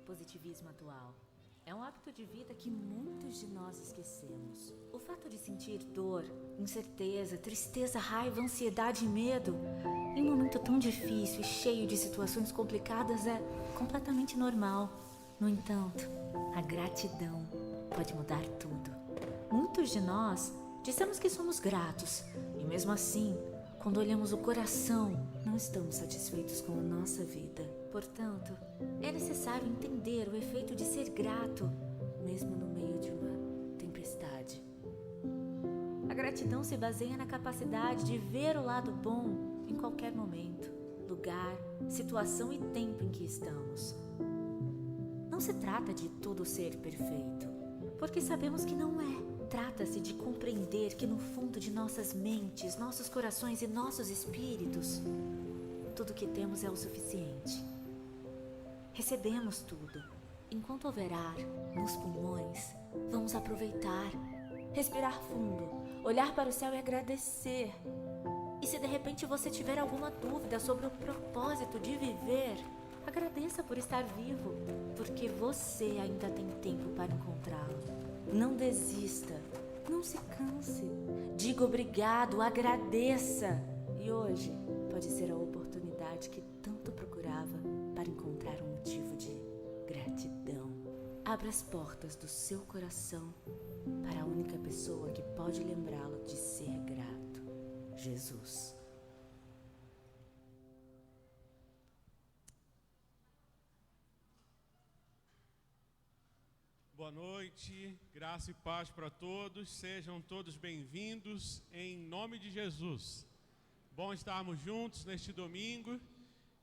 positivismo atual. É um hábito de vida que muitos de nós esquecemos. O fato de sentir dor, incerteza, tristeza, raiva, ansiedade e medo em um momento tão difícil e cheio de situações complicadas é completamente normal. No entanto, a gratidão pode mudar tudo. Muitos de nós dissemos que somos gratos e mesmo assim, quando olhamos o coração, não estamos satisfeitos com a nossa vida. Portanto, é necessário entender o efeito de ser grato, mesmo no meio de uma tempestade. A gratidão se baseia na capacidade de ver o lado bom em qualquer momento, lugar, situação e tempo em que estamos. Não se trata de tudo ser perfeito, porque sabemos que não é. Trata-se de compreender que no fundo de nossas mentes, nossos corações e nossos espíritos, tudo que temos é o suficiente. Recebemos tudo. Enquanto houver ar nos pulmões, vamos aproveitar, respirar fundo, olhar para o céu e agradecer. E se de repente você tiver alguma dúvida sobre o propósito de viver, agradeça por estar vivo, porque você ainda tem tempo para encontrá-lo. Não desista, não se canse, diga obrigado, agradeça. E hoje pode ser a oportunidade que tanto procurava para encontrar um motivo de gratidão. Abra as portas do seu coração para a única pessoa que pode lembrá-lo de ser grato, Jesus. Boa noite, graça e paz para todos, sejam todos bem-vindos em nome de Jesus. Bom estarmos juntos neste domingo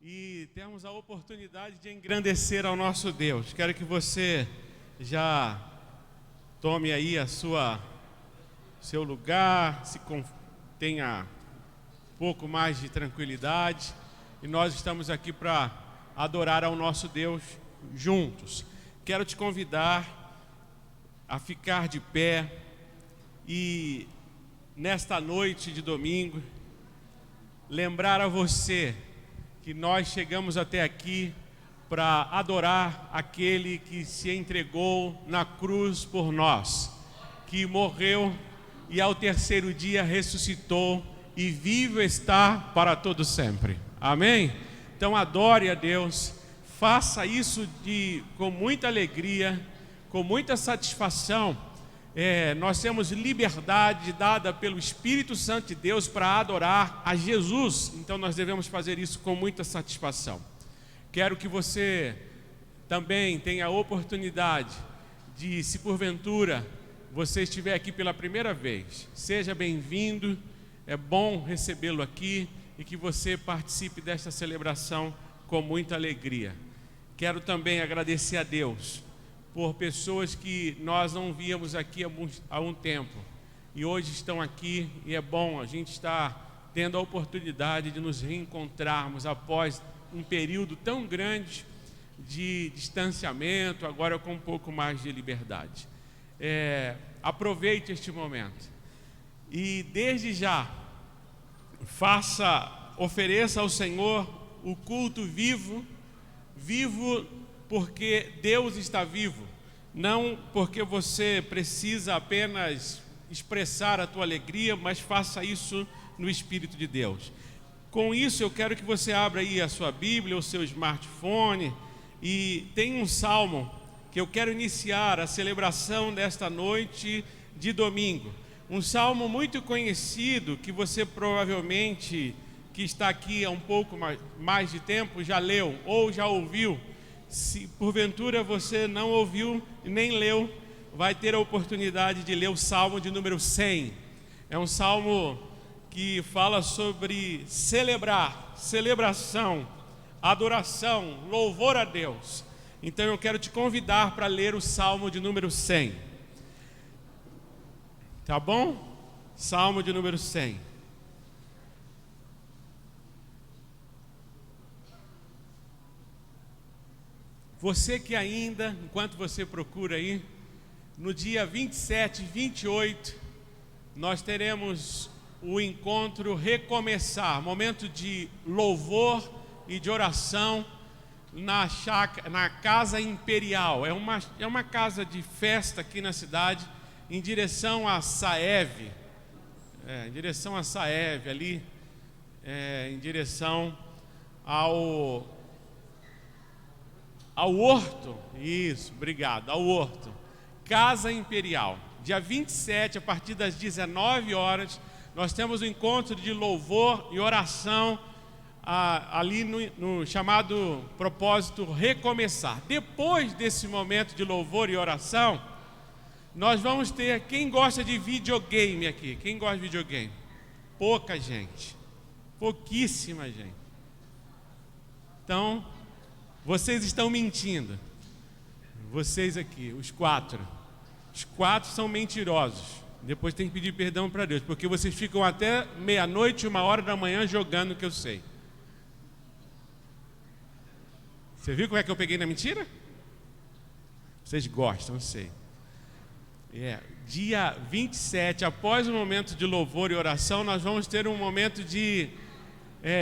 e termos a oportunidade de engrandecer ao nosso Deus. Quero que você já tome aí seu lugar, tenha um pouco mais de tranquilidade e nós estamos aqui para adorar ao nosso Deus juntos. Quero te convidar a ficar de pé e nesta noite de domingo lembrar a você que nós chegamos até aqui para adorar aquele que se entregou na cruz por nós, que morreu e ao terceiro dia ressuscitou e vivo está para todo sempre. Amém? Então adore a Deus, faça isso com muita alegria, com muita satisfação. Nós temos liberdade dada pelo Espírito Santo de Deus para adorar a Jesus, então nós devemos fazer isso com muita satisfação. Quero que você também tenha a oportunidade de, se porventura você estiver aqui pela primeira vez, seja bem-vindo, é bom recebê-lo aqui e que você participe desta celebração com muita alegria. Quero também agradecer a Deus por pessoas que nós não víamos aqui há um tempo e hoje estão aqui, e é bom a gente estar tendo a oportunidade de nos reencontrarmos após um período tão grande de distanciamento, agora com um pouco mais de liberdade. Aproveite este momento e desde já ofereça ao Senhor o culto vivo porque Deus está vivo, não porque você precisa apenas expressar a tua alegria, mas faça isso no Espírito de Deus. Com isso eu quero que você abra aí a sua Bíblia, o seu smartphone, e tem um salmo que eu quero iniciar a celebração desta noite de domingo. Um salmo muito conhecido que você provavelmente, que está aqui há um pouco mais de tempo, já leu ou já ouviu. Se porventura você não ouviu e nem leu, vai ter a oportunidade de ler o Salmo de número 100. É um salmo que fala sobre celebração, adoração, louvor a Deus. Então eu quero te convidar para ler o Salmo de número 100. Tá bom? Salmo de número 100. Você que ainda, enquanto você procura aí, no dia 27 e 28, nós teremos o encontro Recomeçar, momento de louvor e de oração na Casa Imperial. É uma casa de festa aqui na cidade, em direção a Saev. Em direção a Saev, ali, em direção ao Horto. Isso, obrigado, ao Horto. Casa Imperial. Dia 27, a partir das 19 horas, nós temos um encontro de louvor e oração ali no chamado propósito Recomeçar. Depois desse momento de louvor e oração, nós vamos ter, quem gosta de videogame aqui? Quem gosta de videogame? Pouca gente, pouquíssima gente. Então, vocês estão mentindo. Vocês aqui, os quatro são mentirosos. Depois tem que pedir perdão para Deus, porque vocês ficam até meia-noite, 1h da manhã jogando, que eu sei. Você viu como é que eu peguei na mentira? Vocês gostam, eu sei. Dia 27, após o momento de louvor e oração, nós vamos ter um momento de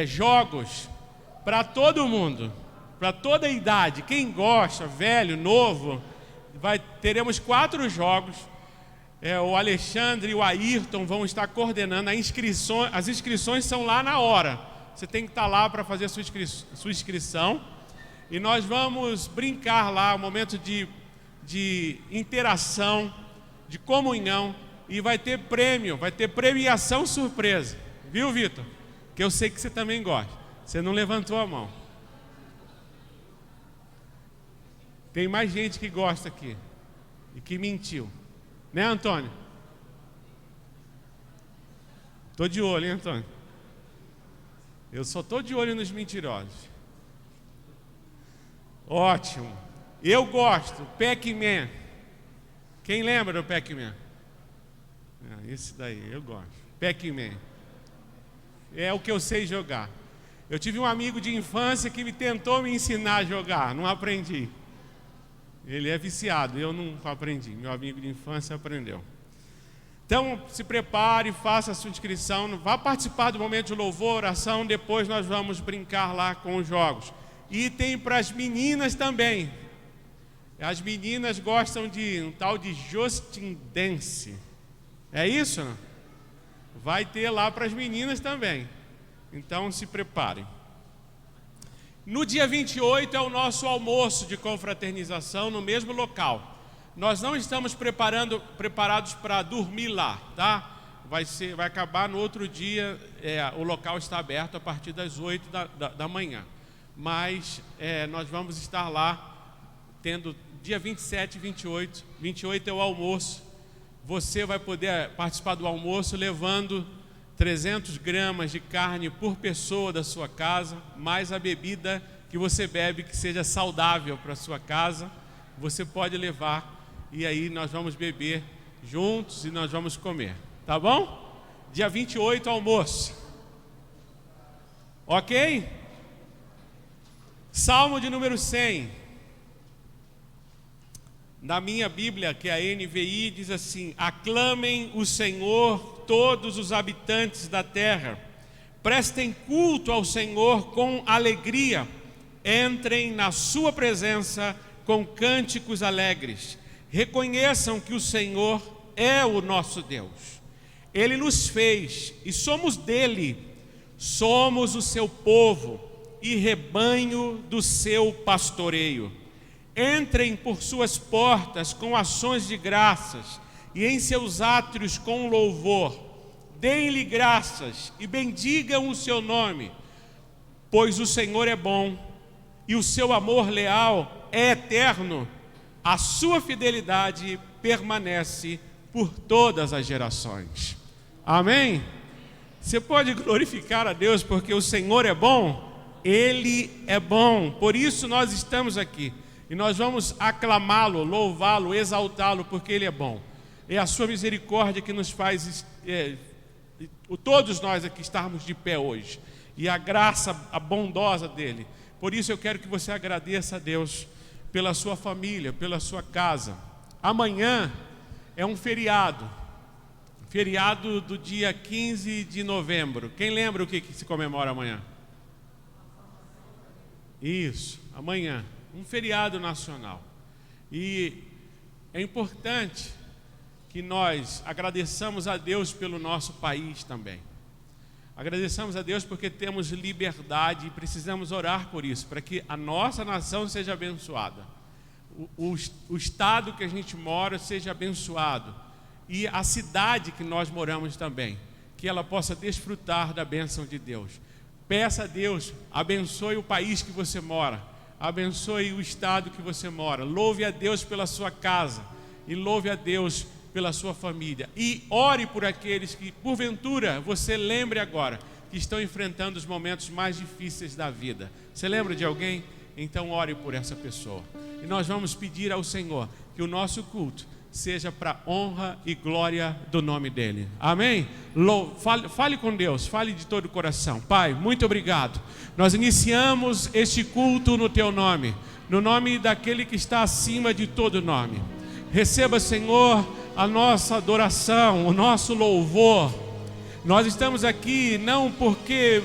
jogos para todo mundo, para toda a idade. Quem gosta, velho, novo, teremos 4 jogos. O Alexandre e o Ayrton vão estar coordenando as inscrições são lá na hora. Você tem que estar lá para fazer a sua inscrição. E nós vamos brincar lá, um momento de interação, de comunhão. E vai ter prêmio, vai ter premiação surpresa. Viu, Vitor? Que eu sei que você também gosta. Você não levantou a mão. Tem mais gente que gosta aqui e que mentiu. Né, Antônio? Estou de olho, hein, Antônio? Eu só estou de olho nos mentirosos. Ótimo. Eu gosto. Pac-Man. Quem lembra do Pac-Man? Esse daí, eu gosto. Pac-Man. É o que eu sei jogar. Eu tive um amigo de infância que tentou me ensinar a jogar. Não aprendi. Ele é viciado, eu não aprendi. Meu amigo de infância aprendeu. Então, se prepare, faça a sua inscrição. Vá participar do momento de louvor, oração. Depois nós vamos brincar lá com os jogos. E tem para as meninas também. As meninas gostam de um tal de Justin Dance. É isso? Não? Vai ter lá para as meninas também. Então, se preparem. No dia 28 é o nosso almoço de confraternização no mesmo local. Nós não estamos preparados para dormir lá, tá? Vai acabar no outro dia, o local está aberto a partir das 8 da manhã. Mas nós vamos estar lá, tendo dia 27 e 28. 28 é o almoço. Você vai poder participar do almoço levando 300 gramas de carne por pessoa da sua casa, mais a bebida que você bebe, que seja saudável para a sua casa, você pode levar, e aí nós vamos beber juntos e nós vamos comer, tá bom? Dia 28, almoço. Ok? Salmo de número 100. Na minha Bíblia, que é a NVI, diz assim: aclamem o Senhor todos os habitantes da terra, prestem culto ao Senhor com alegria, entrem na sua presença com cânticos alegres, reconheçam que o Senhor é o nosso Deus. Ele nos fez e somos dele, somos o seu povo e rebanho do seu pastoreio. Entrem por suas portas com ações de graças e em seus átrios com louvor. Deem-lhe graças e bendigam o seu nome, pois o Senhor é bom e o seu amor leal é eterno. A sua fidelidade permanece por todas as gerações. Amém? Você pode glorificar a Deus porque o Senhor é bom? Ele é bom, por isso nós estamos aqui. E nós vamos aclamá-lo, louvá-lo, exaltá-lo, porque Ele é bom. É a sua misericórdia que nos faz, todos nós aqui estarmos de pé hoje. E a graça, a bondosa dEle. Por isso eu quero que você agradeça a Deus pela sua família, pela sua casa. Amanhã é um feriado. Feriado do dia 15 de novembro. Quem lembra o que se comemora amanhã? Isso. amanhã, um feriado nacional. E é importante que nós agradeçamos a Deus pelo nosso país também. Agradeçamos a Deus porque temos liberdade e precisamos orar por isso, para que a nossa nação seja abençoada. O estado que a gente mora seja abençoado. E a cidade que nós moramos também, que ela possa desfrutar da bênção de Deus. Peça a Deus, abençoe o país que você mora, abençoe o estado que você mora. Louve a Deus pela sua casa e louve a Deus pela sua família. E ore por aqueles que, porventura, você lembre agora, que estão enfrentando os momentos mais difíceis da vida. Você lembra de alguém? Então ore por essa pessoa. E nós vamos pedir ao Senhor que o nosso culto seja para honra e glória do nome dEle. Amém? Fale com Deus, fale de todo o coração. Pai, muito obrigado. Nós iniciamos este culto no Teu nome, no nome daquele que está acima de todo nome. Receba, Senhor, a nossa adoração, o nosso louvor. Nós estamos aqui não porque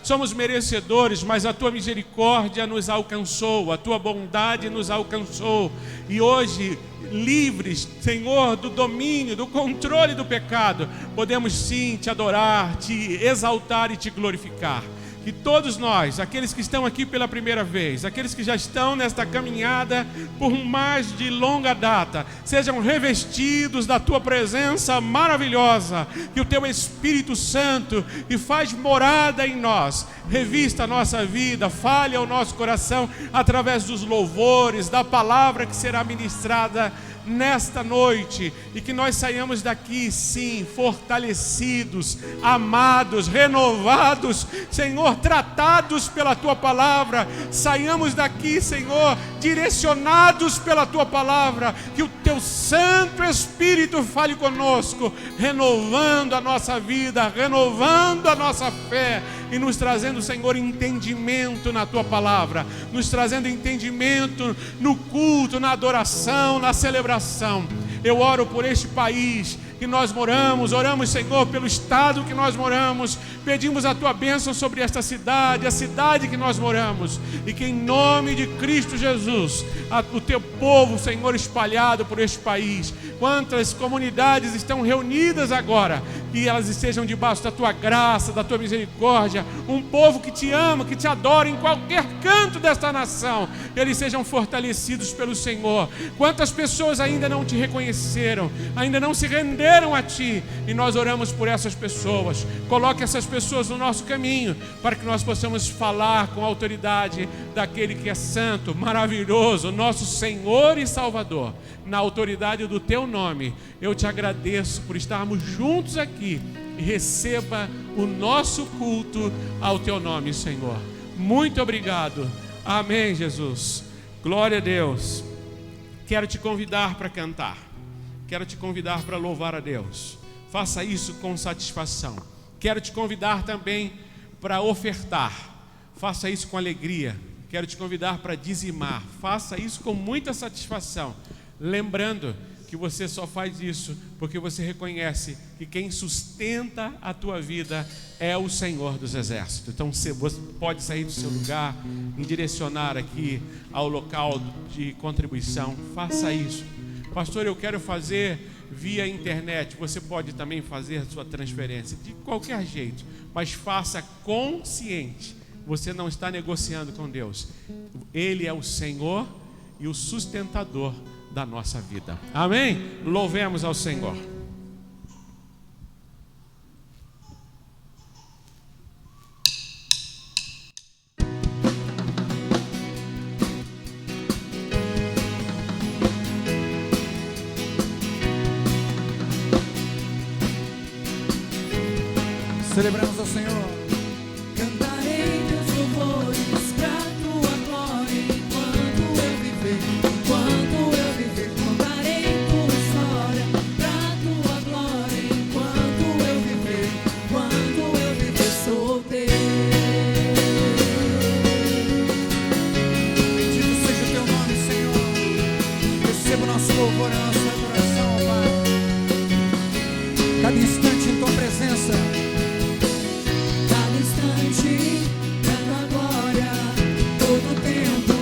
somos merecedores, mas a Tua misericórdia nos alcançou, a Tua bondade nos alcançou. E hoje, livres, Senhor, do domínio, do controle do pecado, podemos sim Te adorar, Te exaltar e Te glorificar. Que todos nós, aqueles que estão aqui pela primeira vez, aqueles que já estão nesta caminhada por mais de longa data, sejam revestidos da Tua presença maravilhosa, que o Teu Espírito Santo, que faz morada em nós, revista a nossa vida, fale ao nosso coração através dos louvores, da palavra que será ministrada nesta noite, e que nós saiamos daqui sim, fortalecidos, amados, renovados, Senhor, tratados pela Tua palavra. Saiamos daqui, Senhor, direcionados pela Tua palavra, que o Teu Santo Espírito fale conosco, renovando a nossa vida, renovando a nossa fé e nos trazendo, Senhor, entendimento na Tua palavra, nos trazendo entendimento no culto, na adoração, na celebração. Eu oro por este país que nós moramos, oramos, Senhor, pelo estado que nós moramos, pedimos a Tua bênção sobre esta cidade, a cidade que nós moramos, e que em nome de Cristo Jesus, o Teu povo, Senhor, espalhado por este país, quantas comunidades estão reunidas agora, que elas estejam debaixo da Tua graça, da Tua misericórdia, um povo que Te ama, que Te adora em qualquer canto desta nação, eles sejam fortalecidos pelo Senhor. Quantas pessoas ainda não Te reconheceram, ainda não se renderam a Ti, e nós oramos por essas pessoas. Coloque essas pessoas no nosso caminho, para que nós possamos falar com a autoridade daquele que é santo, maravilhoso, nosso Senhor e Salvador, na autoridade do Teu nome. Eu Te agradeço por estarmos juntos aqui, e receba o nosso culto ao Teu nome, Senhor. Muito obrigado. Amém, Jesus. Glória a Deus. Quero te convidar para cantar. Quero te convidar para louvar a Deus. Faça isso com satisfação. Quero te convidar também para ofertar. Faça isso com alegria. Quero te convidar para dizimar. Faça isso com muita satisfação. Lembrando que você só faz isso porque você reconhece que quem sustenta a tua vida é o Senhor dos Exércitos. Então você pode sair do seu lugar e direcionar aqui ao local de contribuição. Faça isso. Pastor, eu quero fazer via internet. Você pode também fazer a sua transferência de qualquer jeito, mas faça consciente. Você não está negociando com Deus. Ele é o Senhor e o sustentador da nossa vida. Amém? Louvemos ao Senhor. Celebramos ao Senhor. Cantarei teus louvores pra tua glória enquanto eu viver, enquanto eu viver. Contarei tua história pra tua glória enquanto eu viver, enquanto eu viver sou teu. Bendito seja o teu nome, Senhor. Receba o nosso louvor, a nossa adoração, ó Pai. Cada instante em tua presença. Cada instante, cada glória, todo tempo.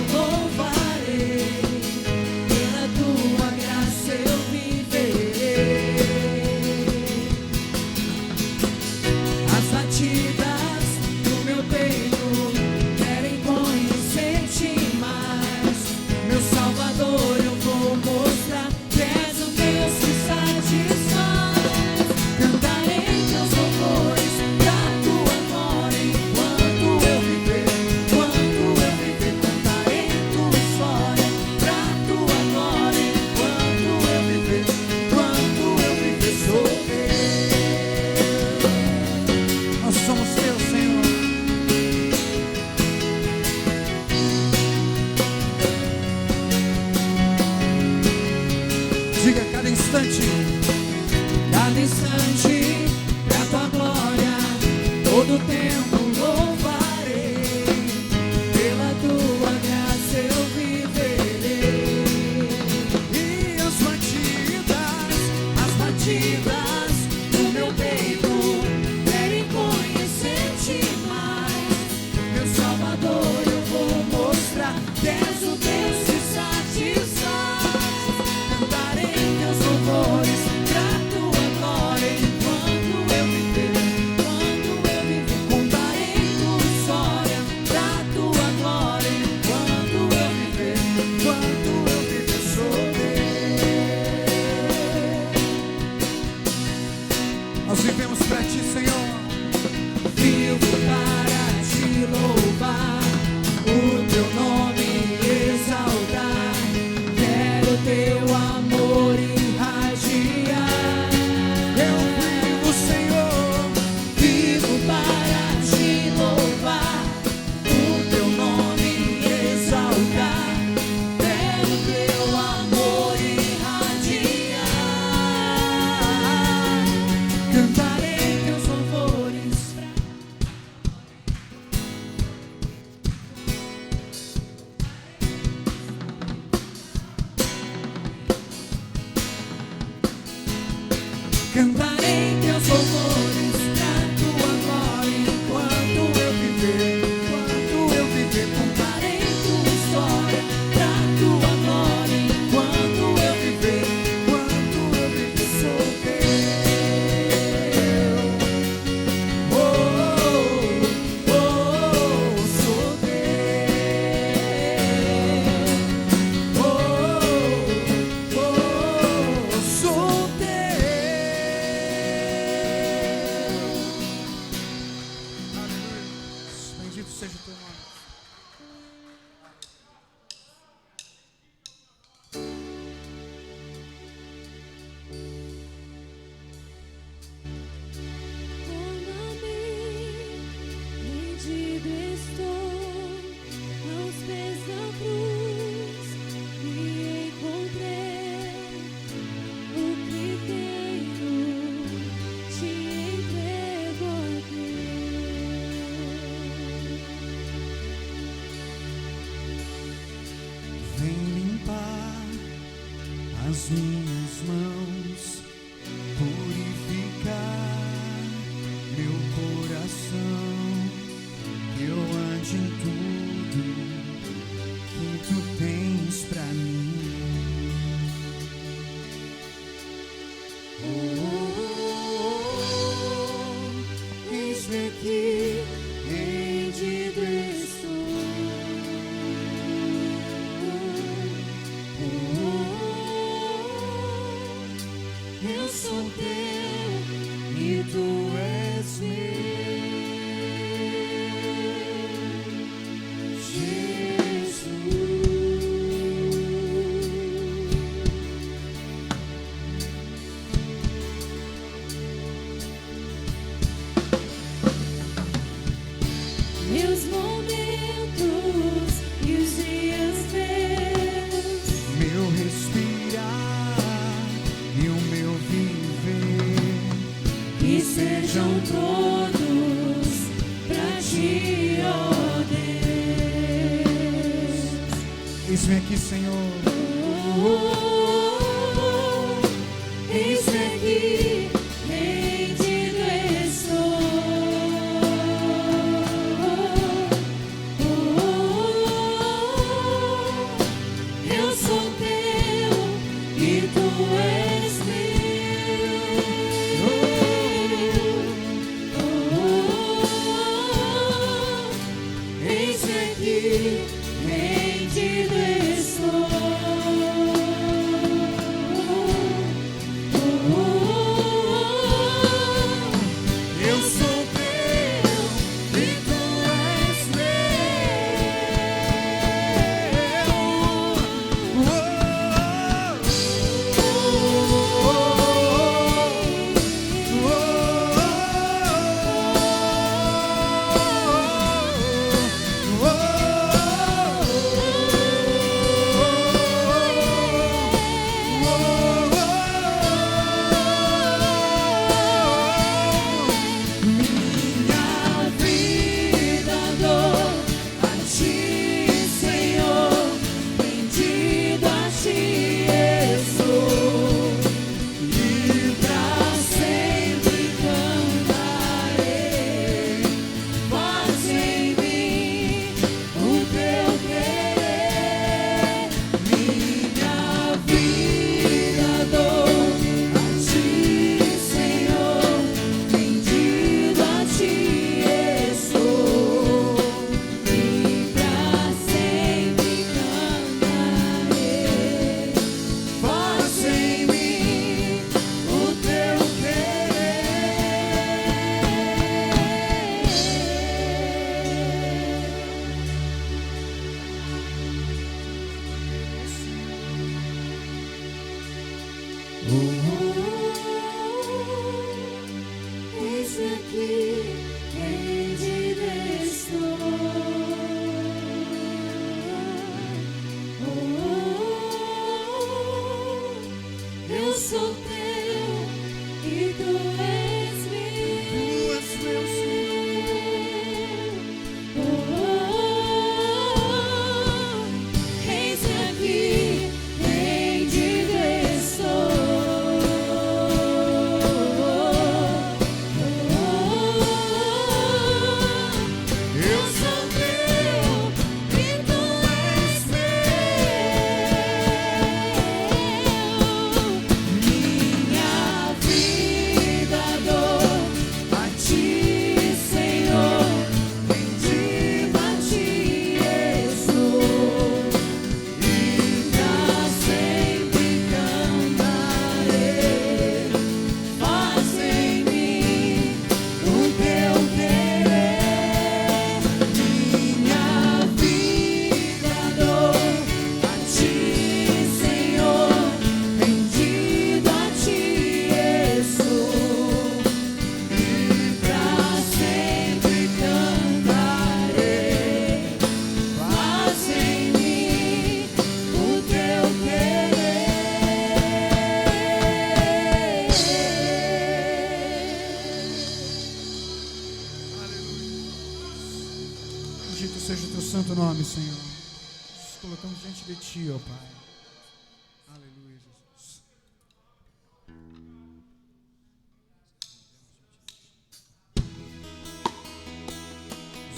Diga cada instante pra tua glória, todo tempo louvarei, pela tua graça eu viverei. e as batidas Do meu peito querem conhecer-te mais, meu Salvador, eu vou mostrar que és o Deus que satisfaz. Cantarei teus louvores pra tua glória enquanto eu viver, contarei tua história pra tua glória enquanto eu viver sou teu. nós vivemos pra ti, Senhor. Vivo para te louvar, o teu nome exaltar, quero teu amor irradiar. Eu vivo, Senhor, Vivo para te louvar, o teu nome exaltar, quero teu amor irradiar. Cantarei teus louvores pra Cantarei teus louvores pra tua glória enquanto eu viver, contarei tua história pra tua glória enquanto eu viver, sou teu. Oh, oh, oh, sou teu. Oh, oh, sou teu. bendito seja o teu nome. Rendido estou aos pés da cruz, me encontrei, o que tenho te entrego a Vem limpar as minhas mãos, purificar meu coração, que eu ande em tudo que tu tens pra mim. Oh, eis-me aqui, rendido estou. Eu sou teu e tu és meu, meus momentos e os dias meus, Meu respirar e o meu viver, que sejam todos pra ti, ó Deus. eis-me aqui, Senhor. Eis-me aqui, rendido estou. Eu sou teu e tu és meu. Eis-me aqui, rendido estou. Eis-me aqui, rendido estou. Eu sou teu e tu és meu. Eis-me aqui, rendido estou. Eu sou teu e tu és meu. Minha vida dou a ti, Senhor, rendido a ti estou, e pra sempre cantarei. Faz em mim o teu querer. Minha vida dou a ti, Senhor, rendido a ti estou, e pra sempre cantarei. Faz em mim o teu querer. Bendito seja o teu santo nome, Senhor. Nos colocamos diante de ti, ó Pai. Aleluia, Jesus.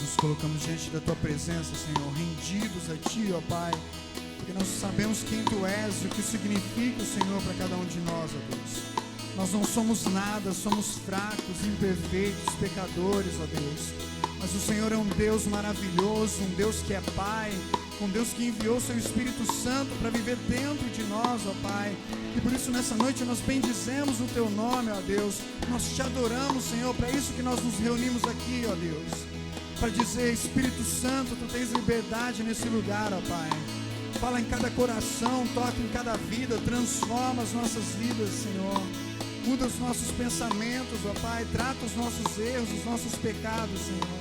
Nos colocamos diante da tua presença, Senhor, rendidos a ti, ó Pai, porque nós sabemos quem tu és e o que significa o Senhor para cada um de nós, ó Deus. Nós não somos nada, somos fracos, imperfeitos, pecadores, ó Deus. Mas o Senhor é um Deus maravilhoso, um Deus que é Pai, um Deus que enviou seu Espírito Santo para viver dentro de nós, ó Pai. E por isso nessa noite nós bendizemos o teu nome, ó Deus. Nós te adoramos, Senhor, para isso que nós nos reunimos aqui, ó Deus. Para dizer, Espírito Santo, tu tens liberdade nesse lugar, ó Pai. Fala em cada coração, toca em cada vida, transforma as nossas vidas, Senhor. Muda os nossos pensamentos, ó Pai. Trata os nossos erros, os nossos pecados, Senhor.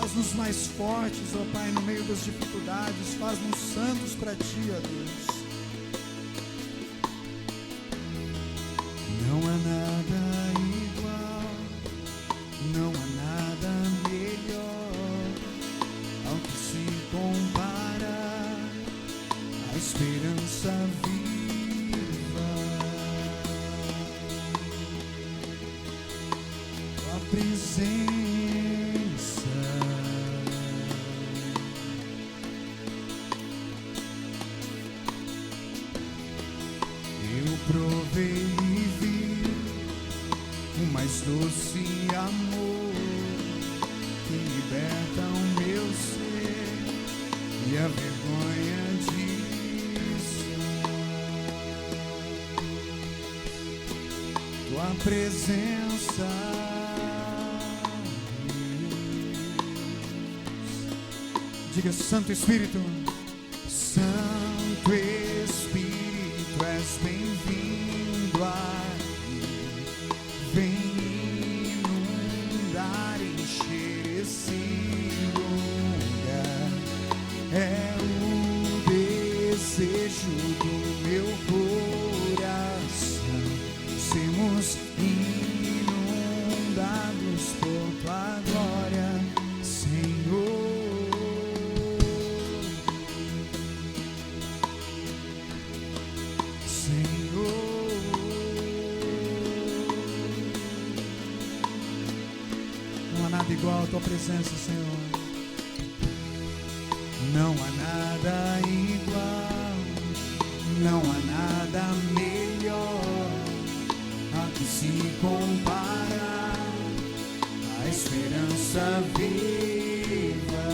Faz-nos mais fortes, ó Pai, no meio das dificuldades. Faz-nos santos para ti, ó Deus. Não há nada igual, não há nada melhor ao que se compara a esperança viva. Tua presença eu provei e vi o mais doce amor que liberta o meu ser e a vergonha disso. Tua presença, diga Santo Espírito. Santo Espírito, és bem-vindo aqui. Vem inundar, encher esse lugar. É o desejo do meu coração. Sermos inundados por tua glória, Senhor. Igual a tua presença, Senhor. Não há nada igual, não há nada melhor a que se compara a esperança viva.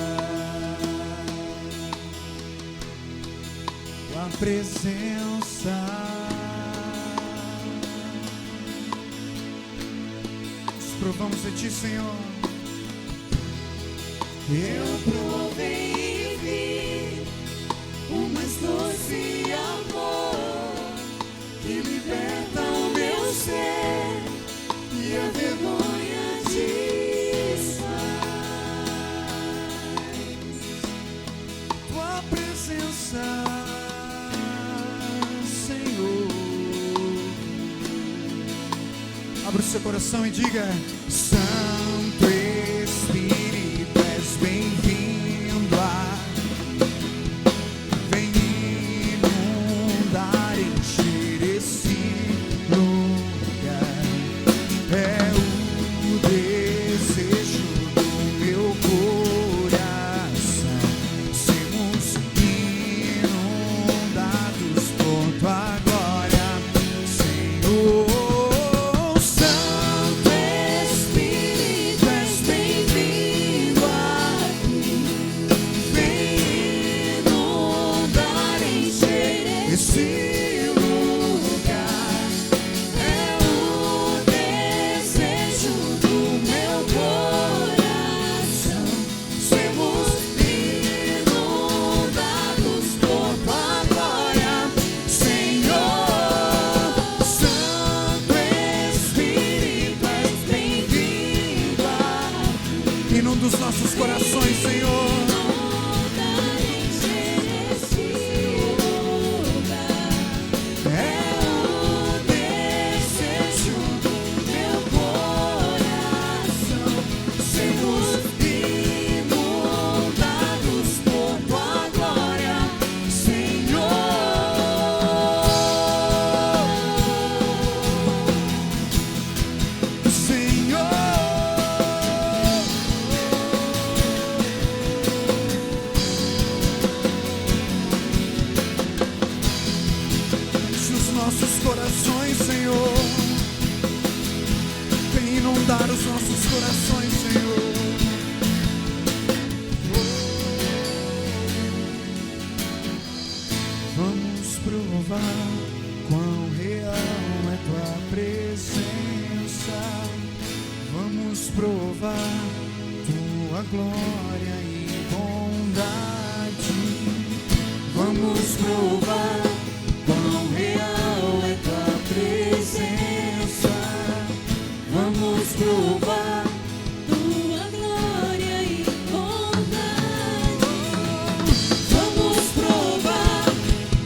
Tua presença, nós provamos de ti, Senhor. Eu provei e vi o mais doce amor que Abra o seu coração e diga: Santo Espírito, és bem-vindo vem inundar, encher esse lugar. É o desejo do meu coração, sermos inundados por tua glória, Senhor. Inunda os nossos corações, Senhor. É o desejo do meu coração, sermos inundados por tua glória, Senhor. Senhor. Nossos corações, Senhor, vem inundar os nossos corações, Senhor. Vamos provar quão real é tua presença. Vamos provar tua glória e bondade. Vamos provar quão real é tua presença. Vamos provar tua glória e bondade. Vamos provar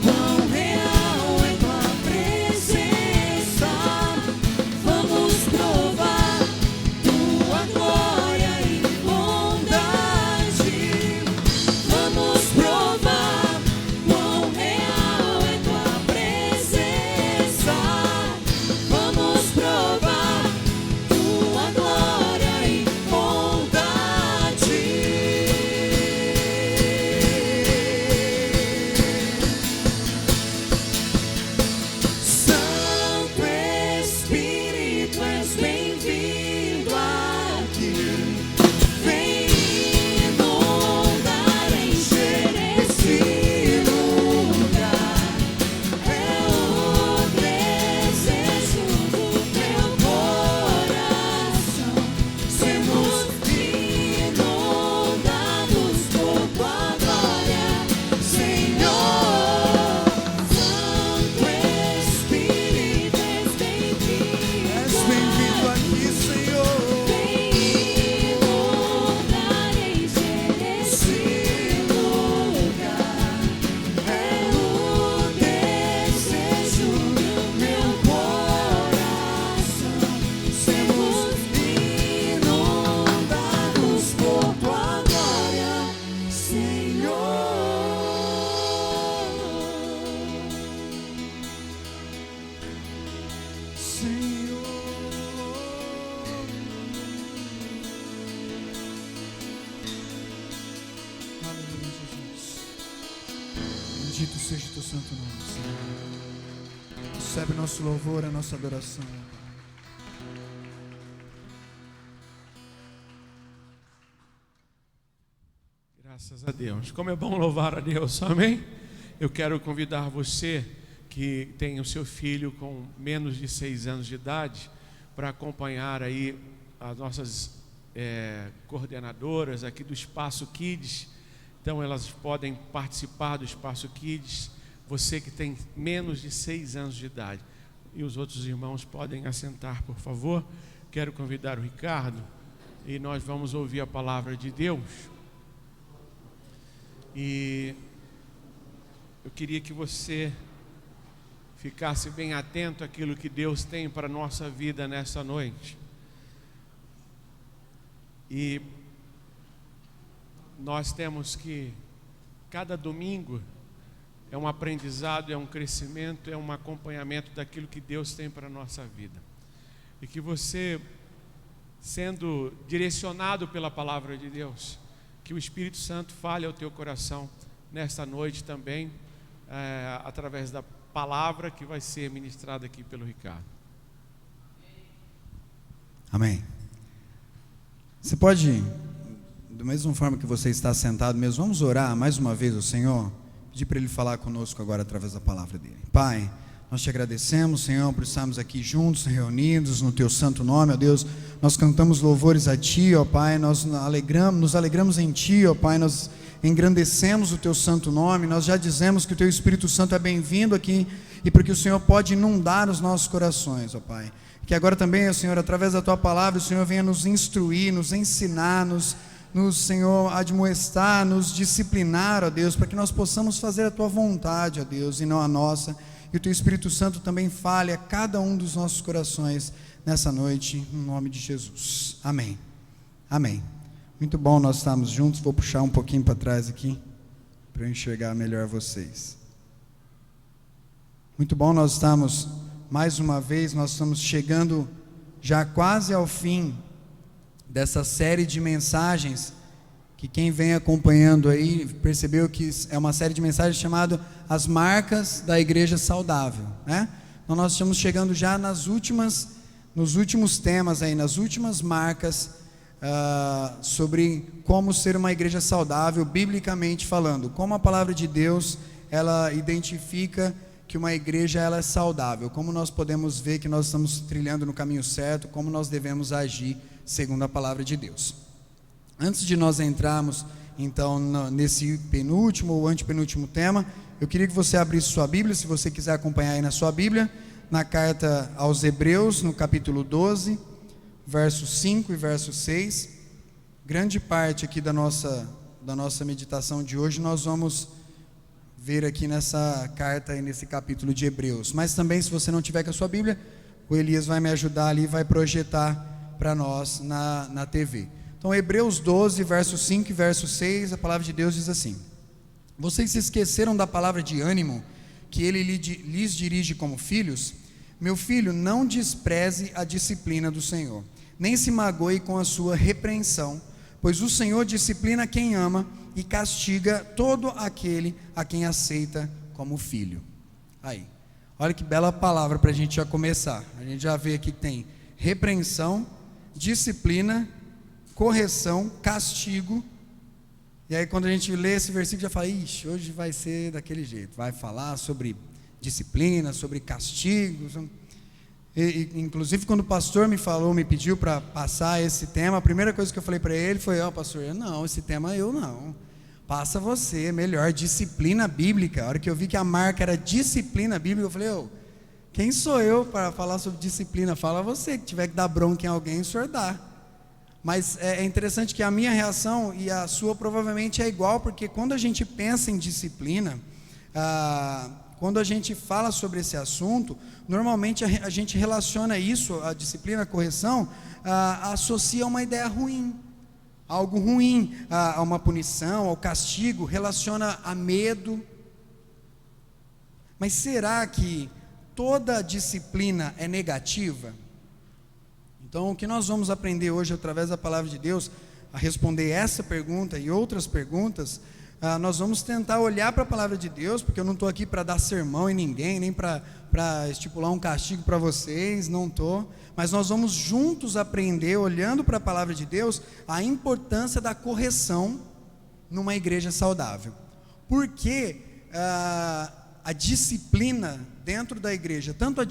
quão real é tua presença. Vamos provar tua glória e bondade. Vamos provar quão real é tua presença. Vamos provar tua glória e bondade. Santo Espírito, és bem-vindo aqui. Vem inundar, encher esse lugar. É o desejo do meu coração, sermos inundados por tua glória, Senhor. Santo Espírito, és bem-vindo aqui, Senhor. Vem inundar, encher esse lugar. É o desejo do meu coração, sermos inundados por tua glória, Senhor. Senhor. Aleluia, Jesus. Bendito seja o teu santo nome, Senhor. Recebe nosso louvor, a nossa adoração. Graças a Deus. Como é bom louvar a Deus, amém? Eu quero convidar você que tem o seu filho com menos de 6 anos de idade para acompanhar aí as nossas coordenadoras aqui do Espaço Kids. Então elas podem participar do Espaço Kids. Você que tem menos de 6 anos de idade. E os outros irmãos podem assentar, por favor. Quero convidar o Ricardo e nós vamos ouvir a palavra de Deus. E eu queria que você ficasse bem atento àquilo que Deus tem para a nossa vida nessa noite. E nós temos que, cada domingo, é um aprendizado, é um crescimento, é um acompanhamento daquilo que Deus tem para a nossa vida. E que você, sendo direcionado pela palavra de Deus, que o Espírito Santo fale ao teu coração nesta noite também, através da palavra que vai ser ministrada aqui pelo Ricardo. Amém. Você pode, da mesma forma que você está sentado mesmo, vamos orar mais uma vez ao Senhor, pedir para Ele falar conosco agora através da palavra dEle. Pai, nós te agradecemos, Senhor, por estarmos aqui juntos, reunidos no Teu santo nome, ó Deus. Nós cantamos louvores a Ti, ó Pai, nós nos alegramos em Ti, ó Pai, nós engrandecemos o Teu santo nome, nós já dizemos que o Teu Espírito Santo é bem-vindo aqui, e porque o Senhor pode inundar os nossos corações, ó Pai. Que agora também, ó Senhor, através da Tua palavra, o Senhor venha nos instruir, nos ensinar, nos Senhor, admoestar, nos disciplinar, ó Deus, para que nós possamos fazer a Tua vontade, ó Deus, e não a nossa. E o Teu Espírito Santo também fale a cada um dos nossos corações nessa noite, em nome de Jesus. Amém. Amém. Muito bom nós estarmos juntos. Vou puxar um pouquinho para trás aqui, para eu enxergar melhor vocês. Muito bom nós estamos, mais uma vez, nós estamos chegando já quase ao fim dessa série de mensagens, que quem vem acompanhando aí, percebeu que é uma série de mensagens chamada As Marcas da Igreja Saudável, né? Então nós estamos chegando já nos últimos temas aí, nas últimas marcas, sobre como ser uma igreja saudável, biblicamente falando, como a palavra de Deus, ela identifica que uma igreja ela é saudável, como nós podemos ver que nós estamos trilhando no caminho certo, como nós devemos agir segundo a palavra de Deus. Antes de nós entrarmos, então, nesse penúltimo ou antepenúltimo tema, eu queria que você abrisse sua Bíblia, se você quiser acompanhar aí na sua Bíblia, na carta aos Hebreus, no capítulo 12, verso 5 e verso 6. Grande parte aqui da nossa meditação de hoje, nós vamos ver aqui nessa carta e nesse capítulo de Hebreus. Mas também, se você não tiver com a sua Bíblia, o Elias vai me ajudar ali, vai projetar para nós na TV. Então, Hebreus 12, verso 5 e verso 6, a palavra de Deus diz assim: vocês se esqueceram da palavra de ânimo que Ele lhes dirige como filhos? Meu filho, não despreze a disciplina do Senhor, nem se magoe com a sua repreensão, pois o Senhor disciplina quem ama e castiga todo aquele a quem aceita como filho. Aí, olha que bela palavra para a gente já começar. A gente já vê aqui que tem repreensão, disciplina, correção, castigo. E aí quando a gente lê esse versículo já fala, ixi, hoje vai ser daquele jeito, vai falar sobre disciplina, sobre castigos. Inclusive quando o pastor me pediu para passar esse tema, a primeira coisa que eu falei para ele foi, pastor, esse tema eu não, passa você, melhor, disciplina bíblica. A hora que eu vi que a marca era disciplina bíblica, eu falei, quem sou eu para falar sobre disciplina? Fala você, que tiver que dar bronca em alguém, o senhor dá. Mas é interessante que a minha reação e a sua provavelmente é igual, porque quando a gente pensa em disciplina, quando a gente fala sobre esse assunto, normalmente a gente relaciona isso, a disciplina, a correção, associa a uma ideia ruim, algo ruim, a uma punição, ao castigo, relaciona a medo. Mas será que toda disciplina é negativa? Então, o que nós vamos aprender hoje, através da palavra de Deus, a responder essa pergunta e outras perguntas, nós vamos tentar olhar para a palavra de Deus, porque eu não estou aqui para dar sermão em ninguém, nem para estipular um castigo para vocês, não estou, mas nós vamos juntos aprender, olhando para a palavra de Deus, a importância da correção numa igreja saudável. Porque a disciplina dentro da igreja, tanto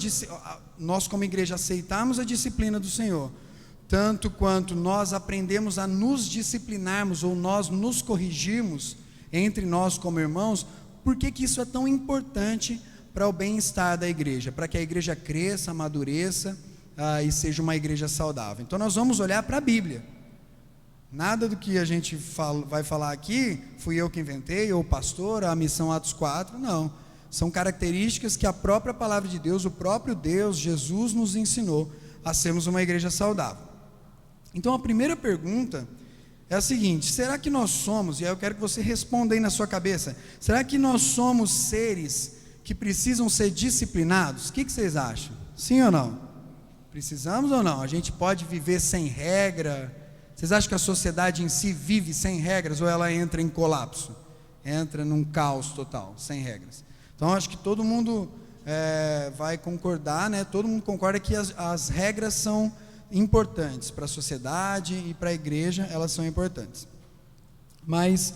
nós como igreja aceitamos a disciplina do Senhor, tanto quanto nós aprendemos a nos disciplinarmos ou nós nos corrigirmos entre nós como irmãos, por que isso é tão importante para o bem-estar da igreja, para que a igreja cresça, amadureça e seja uma igreja saudável. Então nós vamos olhar para a Bíblia. Nada do que a gente vai falar aqui, fui eu que inventei, ou o pastor, a missão Atos 4, não. São características que a própria palavra de Deus, o próprio Deus, Jesus, nos ensinou a sermos uma igreja saudável. Então a primeira pergunta é a seguinte: será que nós somos, e aí eu quero que você responda aí na sua cabeça, será que nós somos seres que precisam ser disciplinados? O que vocês acham? Sim ou não? Precisamos ou não? A gente pode viver sem regra? Vocês acham que a sociedade em si vive sem regras ou ela entra em colapso? Entra num caos total, sem regras. Então acho que todo mundo vai concordar, né? Todo mundo concorda que as regras são importantes para a sociedade e para a igreja, elas são importantes. Mas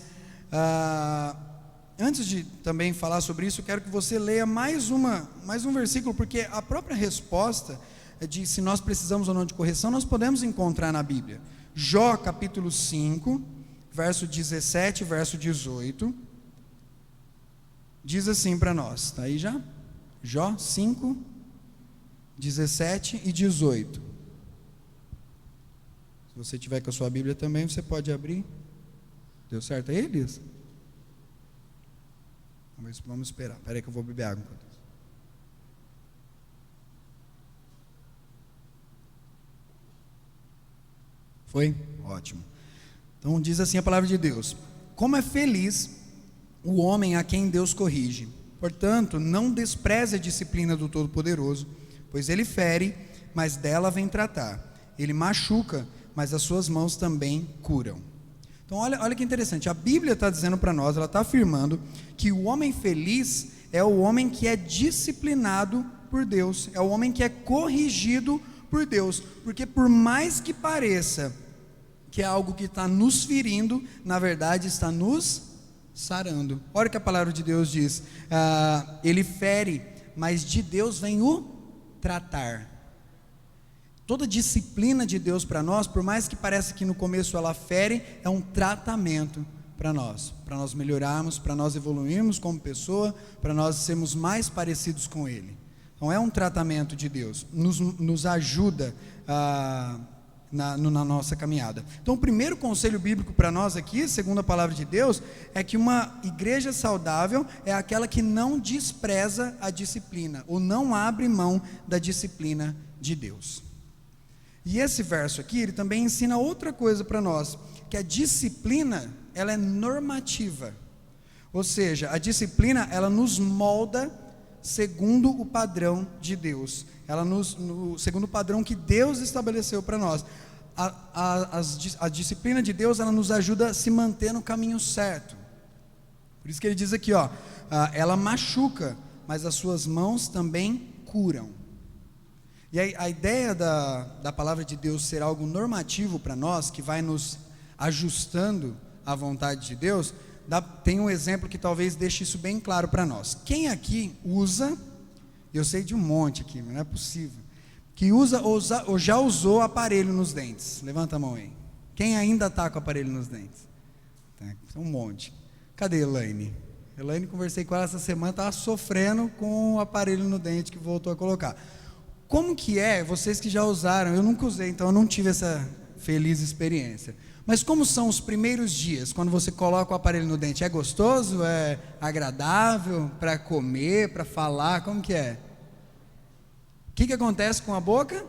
antes de também falar sobre isso, eu quero que você leia mais um versículo, porque a própria resposta de se nós precisamos ou não de correção, nós podemos encontrar na Bíblia. Jó capítulo 5, verso 17, verso 18, diz assim para nós, está aí já? Jó 5, 17 e 18. Se você tiver com a sua Bíblia também, você pode abrir. Deu certo aí, Elias? Vamos esperar, espera aí que eu vou beber água enquanto isso. Foi? Ótimo. Então diz assim a palavra de Deus: como é feliz o homem a quem Deus corrige. Portanto, não despreze a disciplina do Todo-Poderoso, pois ele fere, mas dela vem tratar. Ele machuca, mas as suas mãos também curam. Então olha que interessante, a Bíblia está dizendo para nós, ela está afirmando que o homem feliz é o homem que é disciplinado por Deus, é o homem que é corrigido por Deus, porque por mais que pareça que é algo que está nos ferindo, na verdade está nos sarando. Olha o que a palavra de Deus diz, ele fere, mas de Deus vem o tratar. Toda disciplina de Deus para nós, por mais que pareça que no começo ela fere, é um tratamento para nós melhorarmos, para nós evoluirmos como pessoa, para nós sermos mais parecidos com Ele. Então é um tratamento de Deus, nos ajuda na nossa caminhada. Então o primeiro conselho bíblico para nós aqui, segundo a palavra de Deus, é que uma igreja saudável é aquela que não despreza a disciplina, ou não abre mão da disciplina de Deus. E esse verso aqui, ele também ensina outra coisa para nós, que a disciplina, ela é normativa. Ou seja, a disciplina, ela nos molda segundo o padrão de Deus. Segundo o padrão que Deus estabeleceu para nós. A disciplina de Deus, ela nos ajuda a se manter no caminho certo. Por isso que ele diz aqui, ela machuca, mas as suas mãos também curam. E a ideia da palavra de Deus ser algo normativo para nós, que vai nos ajustando à vontade de Deus, tem um exemplo que talvez deixe isso bem claro para nós. Quem aqui usa, eu sei de um monte aqui, mas não é possível, que usa ou já usou aparelho nos dentes? Levanta a mão aí. Quem ainda está com aparelho nos dentes? Tem um monte. Cadê Elaine? Elaine, conversei com ela essa semana, estava sofrendo com o aparelho no dente que voltou a colocar. Como que é, vocês que já usaram, eu nunca usei, então eu não tive essa feliz experiência, mas como são os primeiros dias, quando você coloca o aparelho no dente? É gostoso? É agradável para comer, para falar? Como que é? O que acontece com a boca?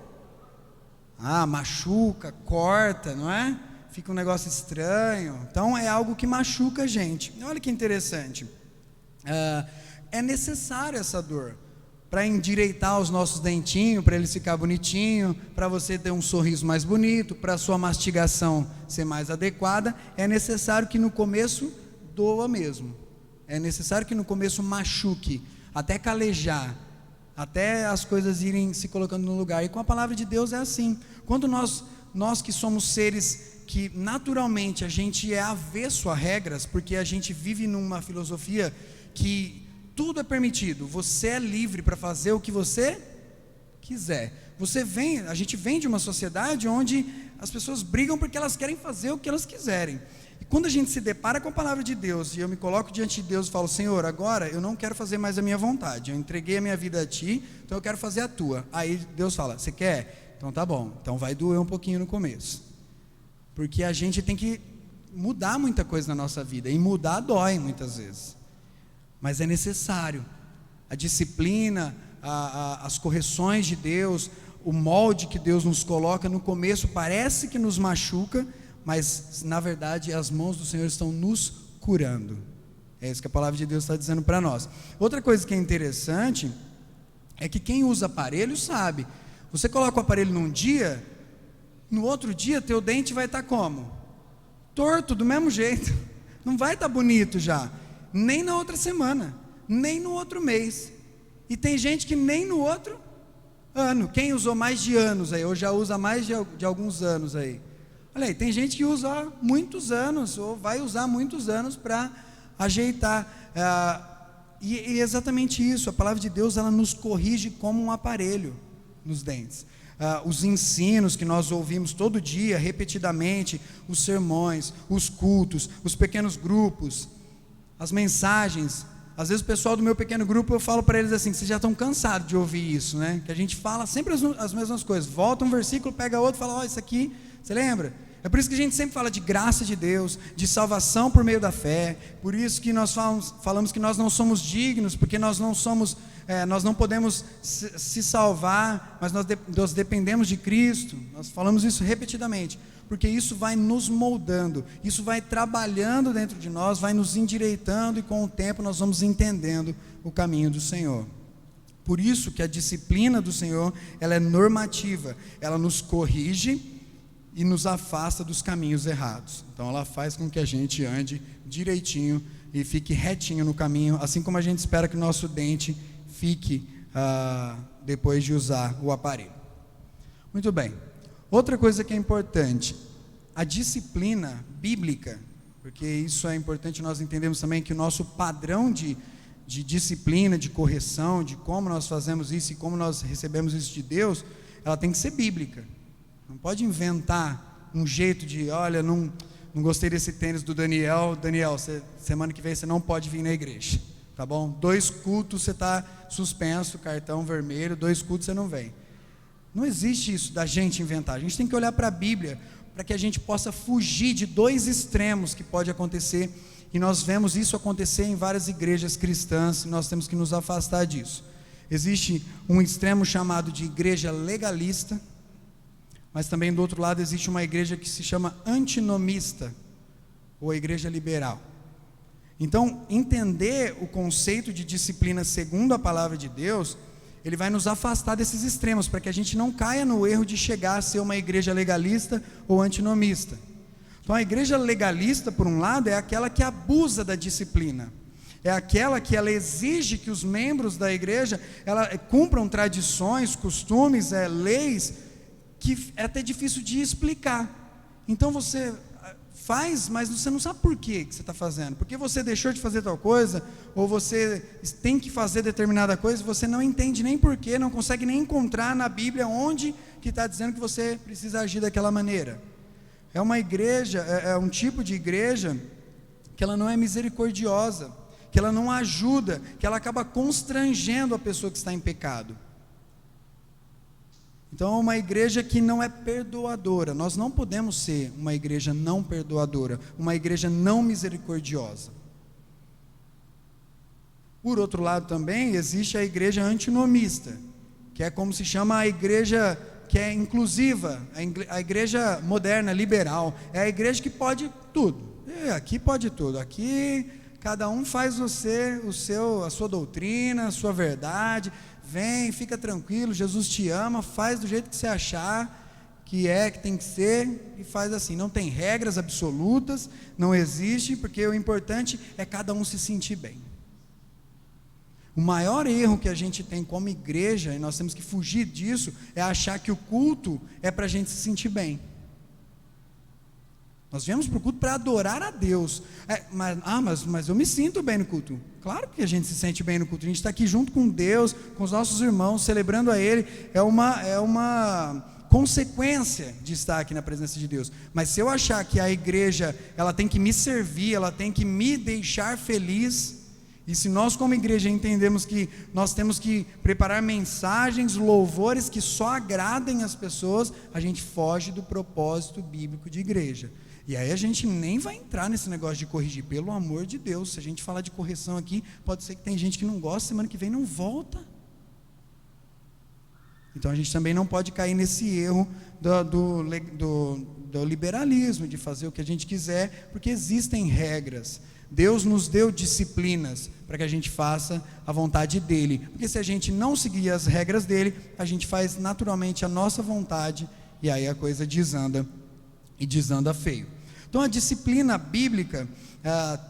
Machuca, corta, não é? Fica um negócio estranho, então é algo que machuca a gente. Olha que interessante, é necessário essa dor, para endireitar os nossos dentinhos, para eles ficar bonitinho, para você ter um sorriso mais bonito, para a sua mastigação ser mais adequada, é necessário que no começo doa mesmo, é necessário que no começo machuque, até calejar, até as coisas irem se colocando no lugar. E com a palavra de Deus é assim, quando nós que somos seres que naturalmente a gente é avesso a regras, porque a gente vive numa filosofia que tudo é permitido, você é livre para fazer o que você quiser. A gente vem de uma sociedade onde as pessoas brigam porque elas querem fazer o que elas quiserem. E quando a gente se depara com a palavra de Deus, e eu me coloco diante de Deus e falo: Senhor, agora eu não quero fazer mais a minha vontade, eu entreguei a minha vida a Ti, então eu quero fazer a Tua. Aí Deus fala: você quer? Então tá bom, então vai doer um pouquinho no começo, porque a gente tem que mudar muita coisa na nossa vida, e mudar dói muitas vezes. Mas é necessário, A disciplina, as correções de Deus, o molde que Deus nos coloca no começo parece que nos machuca, mas na verdade as mãos do Senhor estão nos curando. É isso que a palavra de Deus está dizendo para nós. Outra coisa que é interessante é que quem usa aparelho sabe. Você coloca o aparelho num dia, no outro dia teu dente vai estar como? Torto, do mesmo jeito. Não vai estar bonito já, nem na outra semana, nem no outro mês. E tem gente que nem no outro ano. Quem usou mais de anos aí, ou já usa mais de alguns anos aí? Olha aí, tem gente que usa há muitos anos, ou vai usar muitos anos para ajeitar. E é exatamente isso. A palavra de Deus, ela nos corrige como um aparelho nos dentes. Os ensinos que nós ouvimos todo dia, repetidamente, os sermões, os cultos, os pequenos grupos, as mensagens. Às vezes o pessoal do meu pequeno grupo, eu falo para eles assim, que vocês já estão cansados de ouvir isso, né? Que a gente fala sempre as mesmas coisas, volta um versículo, pega outro, fala, isso aqui, você lembra? É por isso que a gente sempre fala de graça de Deus, de salvação por meio da fé. Por isso que nós falamos que nós não somos dignos, porque nós não podemos se salvar, mas nós dependemos de Cristo. Nós falamos isso repetidamente, porque isso vai nos moldando, isso vai trabalhando dentro de nós, vai nos endireitando, e com o tempo nós vamos entendendo o caminho do Senhor. Por isso que a disciplina do Senhor, ela é normativa, ela nos corrige e nos afasta dos caminhos errados. Então ela faz com que a gente ande direitinho e fique retinho no caminho, assim como a gente espera que o nosso dente fique depois de usar o aparelho. Muito bem. Outra coisa que é importante, a disciplina bíblica, porque isso é importante nós entendemos também, que o nosso padrão de disciplina, de correção, de como nós fazemos isso e como nós recebemos isso de Deus, ela tem que ser bíblica. Não pode inventar um jeito de, olha, não gostei desse tênis do Daniel, semana que vem você não pode vir na igreja, tá bom? 2 cultos você está suspenso, cartão vermelho, 2 cultos você não vem. Não existe isso da gente inventar, a gente tem que olhar para a Bíblia, para que a gente possa fugir de 2 extremos que pode acontecer, e nós vemos isso acontecer em várias igrejas cristãs, e nós temos que nos afastar disso. Existe um extremo chamado de igreja legalista, mas também do outro lado existe uma igreja que se chama antinomista, ou a igreja liberal. Então, entender o conceito de disciplina segundo a palavra de Deus, ele vai nos afastar desses extremos, para que a gente não caia no erro de chegar a ser uma igreja legalista ou antinomista. Então a igreja legalista, por um lado, é aquela que abusa da disciplina, é aquela que ela exige que os membros da igreja cumpram tradições, costumes, leis, que é até difícil de explicar. Então você faz, mas você não sabe por que você está fazendo, porque você deixou de fazer tal coisa, ou você tem que fazer determinada coisa, você não entende nem porquê, não consegue nem encontrar na Bíblia onde que está dizendo que você precisa agir daquela maneira. É uma igreja, é um tipo de igreja que ela não é misericordiosa, que ela não ajuda, que ela acaba constrangendo a pessoa que está em pecado. Então é uma igreja que não é perdoadora. Nós não podemos ser uma igreja não perdoadora, uma igreja não misericordiosa. Por outro lado também existe a igreja antinomista, que é como se chama a igreja que é inclusiva, a igreja moderna, liberal. É a igreja que pode tudo. Aqui pode tudo. Aqui cada um faz a sua doutrina, a sua verdade. Vem, fica tranquilo, Jesus te ama, faz do jeito que você achar que tem que ser, e faz assim. Não tem regras absolutas, não existe, porque o importante é cada um se sentir bem. O maior erro que a gente tem como igreja, e nós temos que fugir disso, é achar que o culto é para a gente se sentir Nós viemos para o culto para adorar a Deus. Mas eu me sinto bem no culto. Claro que a gente se sente bem no culto. A gente está aqui junto com Deus, com os nossos irmãos, celebrando a Ele. É uma consequência de estar aqui na presença de Deus. Mas se eu achar que a igreja ela tem que me servir, ela tem que me deixar feliz, e se nós como igreja entendemos que nós temos que preparar mensagens, louvores que só agradem as pessoas, a gente foge do propósito bíblico de igreja. E aí a gente nem vai entrar nesse negócio de corrigir, pelo amor de Deus. Se a gente falar de correção aqui, pode ser que tem gente que não gosta, semana que vem não volta. Então a gente também não pode cair nesse erro do liberalismo, de fazer o que a gente quiser, porque existem regras. Deus nos deu disciplinas para que a gente faça a vontade dele, porque se a gente não seguir as regras dele, a gente faz naturalmente a nossa vontade, e aí a coisa desanda, e desanda feio. Então a disciplina bíblica,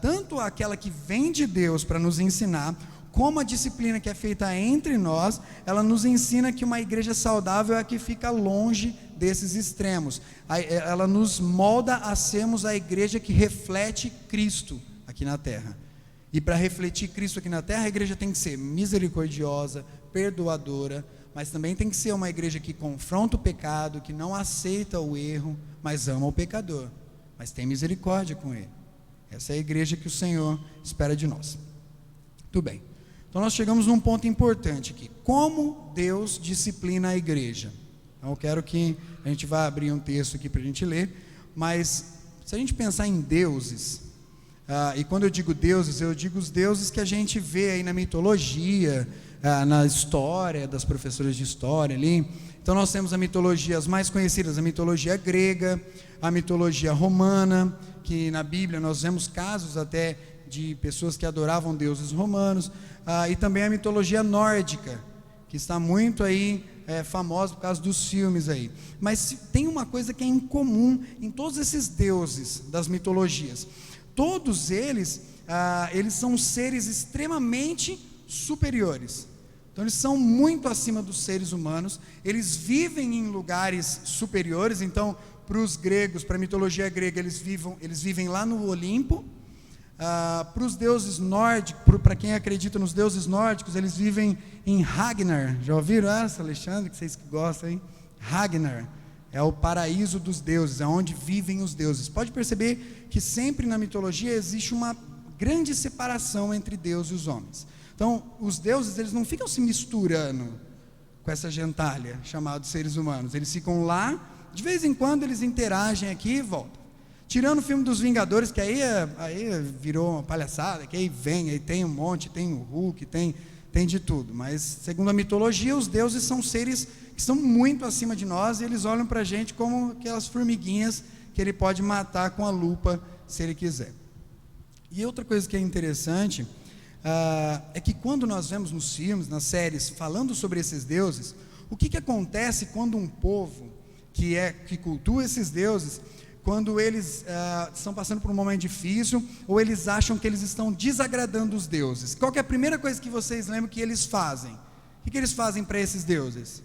tanto aquela que vem de Deus para nos ensinar, como a disciplina que é feita entre nós, ela nos ensina que uma igreja saudável é a que fica longe desses extremos. Ela nos molda a sermos a igreja que reflete Cristo aqui na terra. E para refletir Cristo aqui na terra, a igreja tem que ser misericordiosa, perdoadora, mas também tem que ser uma igreja que confronta o pecado, que não aceita o erro, mas ama o pecador, mas tem misericórdia com ele. Essa é a igreja que o Senhor espera de nós. Tudo bem. Então nós chegamos num ponto importante aqui. Como Deus disciplina a igreja? Então eu quero que a gente vá abrir um texto aqui para a gente ler, mas se a gente pensar em deuses, e quando eu digo deuses, eu digo os deuses que a gente vê aí na mitologia, na história, das professoras de história ali. Então nós temos a mitologia, as mais conhecidas, a mitologia grega, a mitologia romana, que na Bíblia nós vemos casos até de pessoas que adoravam deuses romanos, e também a mitologia nórdica, que está muito aí famosa por causa dos filmes aí. Mas tem uma coisa que é incomum em todos esses deuses das mitologias. Todos eles são seres extremamente superiores. Então eles são muito acima dos seres humanos, eles vivem em lugares superiores. Então, para os gregos, para a mitologia grega, eles vivem lá no Olimpo. Para os deuses nórdicos, para quem acredita nos deuses nórdicos, eles vivem em Ragnar. Já ouviram essa, Alexandre, que vocês que gostam, hein? Ragnar é o paraíso dos deuses, é onde vivem os deuses. Pode perceber que sempre na mitologia existe uma grande separação entre Deus e os homens. Então, os deuses, eles não ficam se misturando com essa gentalha chamada seres humanos. Eles ficam lá, de vez em quando eles interagem aqui e voltam. Tirando o filme dos Vingadores, que aí virou uma palhaçada, que aí tem um monte, tem o Hulk, tem de tudo. Mas, segundo a mitologia, os deuses são seres que estão muito acima de nós, e eles olham para a gente como aquelas formiguinhas que ele pode matar com a lupa, se ele quiser. E outra coisa que é interessante, é que quando nós vemos nos filmes, nas séries, falando sobre esses deuses, o que acontece quando um povo que cultua esses deuses, quando eles estão passando por um momento difícil, ou eles acham que eles estão desagradando os deuses? Qual que é a primeira coisa que vocês lembram que eles fazem? O que eles fazem para esses deuses?